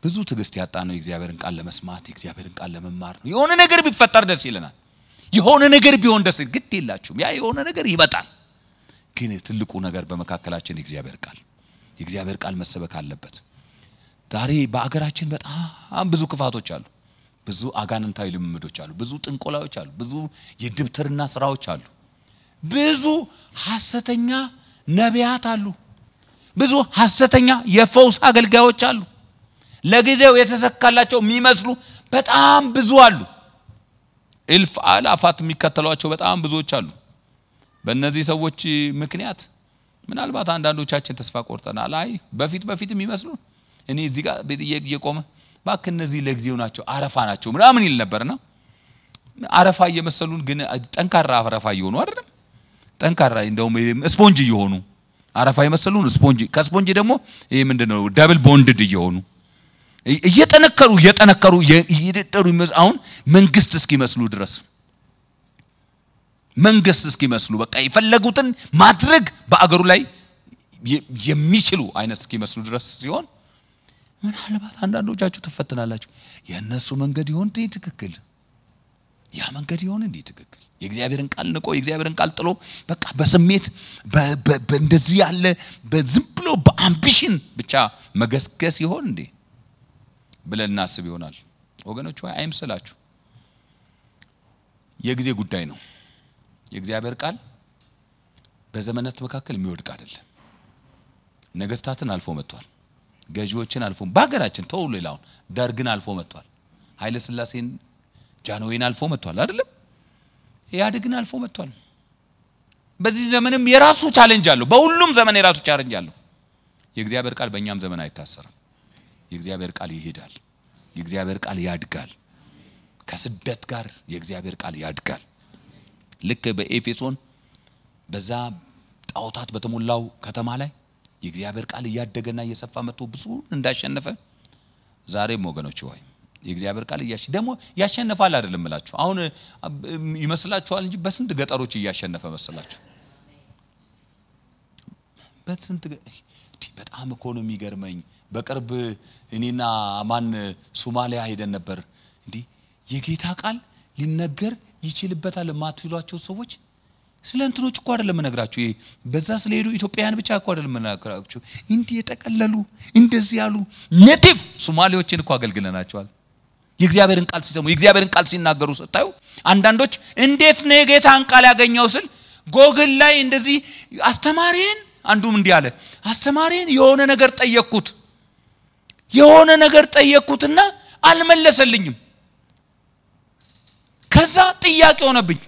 ብዙ ትግስት ያጣ ነው የእግዚአብሔርን ቃል ለመስማት የእግዚአብሔርን ቃል ለመማር ነው የሆነ ነገር ቢፈጠር ደስ ይለናል የሆነ ነገር ቢሆን ደስ ግድ የላችሁም ያ የሆነ ነገር ይበጣል ግን ትልቁ ነገር በመካከላችን የእግዚአብሔር ቃል መሰበክ አለበት ዛሬ በአገራችን በጣም ብዙ ክፋቶች አሉ ብዙ አጋንንታዊ ልምምዶች አሉ ብዙ ጥንቆላዎች አሉ ብዙ የድብትርና ስራዎች አሉ ብዙ ሐሰተኛ ነቢያት አሉ ብዙ ሐሰተኛ የፈውስ አገልጋዮች አሉ ለጊዜው የተሰካላቸው የሚመስሉ በጣም ብዙ አሉ እልፍ አላፋት የሚከተሏቸው በጣም ብዙዎች አሉ በእነዚህ ሰዎች ምክንያት ምናልባት አንዳንዶቻችን ተስፋ ቆርጠናል አይ በፊት የሚመስሉ እኔ እዚህ ጋር እየቆመ ባክ እነዚህ ለጊዜው ናቸው አረፋ ናቸው ምናምን ይል ነበርና አረፋ እየመሰሉን ግን ጠንካራ አረፋ እየሆኑ አይደለም ጠንካራ እንደውም ስፖንጅ እየሆኑ አረፋ እየመሰሉን ስፖንጅ ከስፖንጅ ደግሞ ይሄ ምንድነው ዳብል ቦንድድ እየሆኑ እየጠነከሩ ይደጠሩ አሁን መንግስት እስኪመስሉ ድረስ መንግስት እስኪመስሉ በቃ ይፈልጉትን ማድረግ በአገሩ ላይ የሚችሉ አይነት እስኪመስሉ ድረስ ሲሆን ምናልባት አንዳንዶቻችሁ ተፈተናላችሁ የነሱ መንገድ ይሆን እንዴ ትክክል ያ መንገድ ይሆን እንዴ ትክክል የእግዚአብሔርን ቃል ንቆ የእግዚአብሔርን ቃል ጥሎ በቃ በስሜት በእንደዚህ ያለ በዝም ብሎ በአምቢሽን ብቻ መገስገስ ይሆን እንዴ ብለን እናስብ ይሆናል ወገኖች ሆይ አይምሰላችሁ የጊዜ ጉዳይ ነው የእግዚአብሔር ቃል በዘመናት መካከል የሚወድቅ አይደለም ነገስታትን አልፎ መጥቷል ገዢዎችን አልፎ ባገራችን ተውልላው ደርግን አልፎ መጥቷል ኃይለ ሥላሴን ጃንሆይን አልፎ መጥቷል አይደለም ያድግን አልፎ መጥቷል በዚህ ዘመንም የራሱ ቻሌንጅ አለው በሁሉም ዘመን የራሱ ቻሌንጅ አለው የእግዚአብሔር ቃል በእኛም ዘመን አይታሰርም የእግዚአብሔር ቃል ይሄዳል የእግዚአብሔር ቃል ያድጋል ከስደት ጋር የእግዚአብሔር ቃል ያድጋል ልክ በኤፌሶን በዛ ጣዖታት በተሞላው ከተማ ላይ የእግዚአብሔር ቃል ያደገና እየሰፋ መጥቶ ብዙ እንዳሸነፈ ዛሬም ወገኖች ሆይ የእግዚአብሔር ቃል ደግሞ ያሸነፋል አይደለም እላችሁ አሁን ይመስላችኋል እንጂ በስንት ገጠሮች ያሸነፈ መስላችሁ በስንት በጣም ኢኮኖሚ ገርመኝ በቅርብ እኔና ማን ሶማሊያ ሄደን ነበር እንዴ የጌታ ቃል ሊነገር ይችልበታል ማትሏቸው ሰዎች ስለ እንትኖች እኮ አይደለም መነግራችሁ በዛ ስለሄዱ ኢትዮጵያውያን ብቻ እኮ አይደለም መነግራችሁ እንዴ የተቀለሉ እንደዚህ ያሉ ኔቲቭ ሶማሊዎችን እኮ አገልግለናቸዋል የእግዚአብሔርን ቃል ሲሰሙ የእግዚአብሔርን ቃል ሲናገሩ ስታዩ አንዳንዶች እንዴት ነው የጌታን ቃል ያገኘው ስል ጎግል ላይ እንደዚህ አስተማሪን አንዱም እንዲህ አለ አስተማሪን የሆነ ነገር ጠየቅኩትና አልመለሰልኝም ከዛ ጥያቄ ሆነብኝ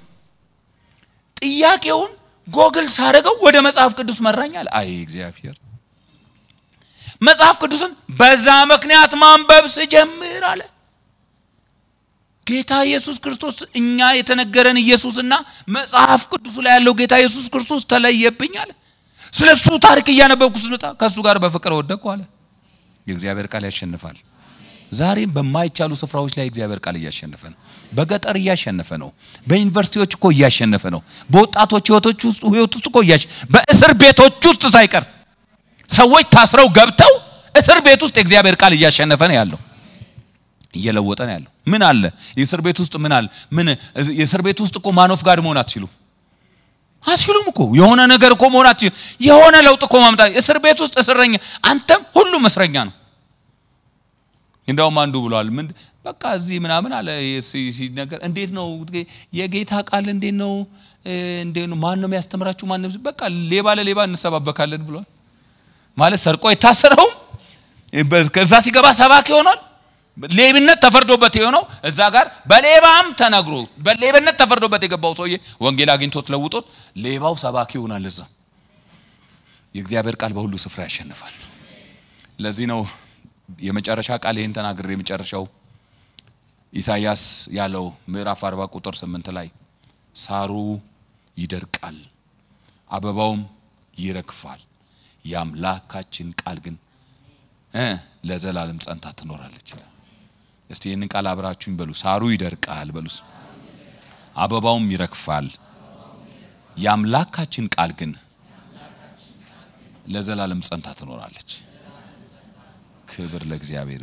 ጥያቄውን ጎግል ሳረገው ወደ መጽሐፍ ቅዱስ መራኛል አይ እግዚአብሔር መጽሐፍ ቅዱስን በዛ ምክንያት ማንበብ ሲጀምር አለ ጌታ ኢየሱስ ክርስቶስ እኛ የተነገረን ኢየሱስና መጽሐፍ ቅዱስ ላይ ያለው ጌታ ኢየሱስ ክርስቶስ ተለየብኝ አለ ስለሱ ታሪክ ያነበብኩ ስለታ ከሱ ጋር በፍቅር ወደቅኩ አለ የእግዚአብሔር ቃል ያሸንፋል ዛሬም በማይቻሉ ስፍራዎች ላይ እግዚአብሔር ቃል ያሸነፈ ነው በገጠር ያሸነፈ ነው በዩኒቨርሲቲዎች እኮ ያሸነፈ ነው በወጣቶች ህይወት ውስጥ እኮ በእስር ቤቶች ውስጥ ሳይቀር ሰዎች ታስረው ገብተው እስር ቤት ውስጥ እግዚአብሔር ቃል ያሸነፈ ነው ያለው እየለወጠ ነው ያለው ምን አለ የእስር ቤት ውስጥ ምን አለ ምን የእስር ቤት ውስጥ እኮ ማኖፍ ጋር መሆን አትችሉም እኮ የሆነ ነገር እኮ መሆን አትችሉ የሆነ ለውጥ እኮ ማምጣት እስር ቤት ውስጥ እስረኛ አንተም ሁሉም እስረኛ ነው እንደው ማንዱ ብሏል ምን በቃ እዚህ ምናምን አለ ሲነገር እንዴት ነው የጌታ ቃል እንዴት ነው ማን ነው የሚያስተምራችሁ ማን ነው በቃ ሌባ ለሌባ እንሰባበካለን ብሏል ማለት ሰርቆ የታሰረው ከዛ ሲገባ ሰባኪ ሆኗል ሌብነት ተፈርዶበት የሆነው እዛ ጋር በሌባም ተነግሮ በሌብነት ተፈርዶበት የገባው ሰውዬ ወንጌል አግኝቶት ለውጦት ሌባው ሰባኪ ሆናል እዛ የእግዚአብሔር ቃል በሁሉ ስፍራ ያሸንፋል ለዚህ ነው የመጨረሻ ቃል ይሄን ተናግሬ የመጨረሻው ኢሳይያስ ያለው ምዕራፍ 40 ቁጥር 8 ላይ ሳሩ ይደርቃል አበባውም ይረግፋል ያምላካችን ቃል ግን ለዘላለም ጸንታ ትኖራለች እስቲ ይሄንን ቃል አብራችሁኝ በሉ ሳሩ ይደርቃል በሉስ አበባውም ይረግፋል ያምላካችን ቃል ግን ለዘላለም ጸንታ ትኖራለች ክብር ለእግዚአብሔር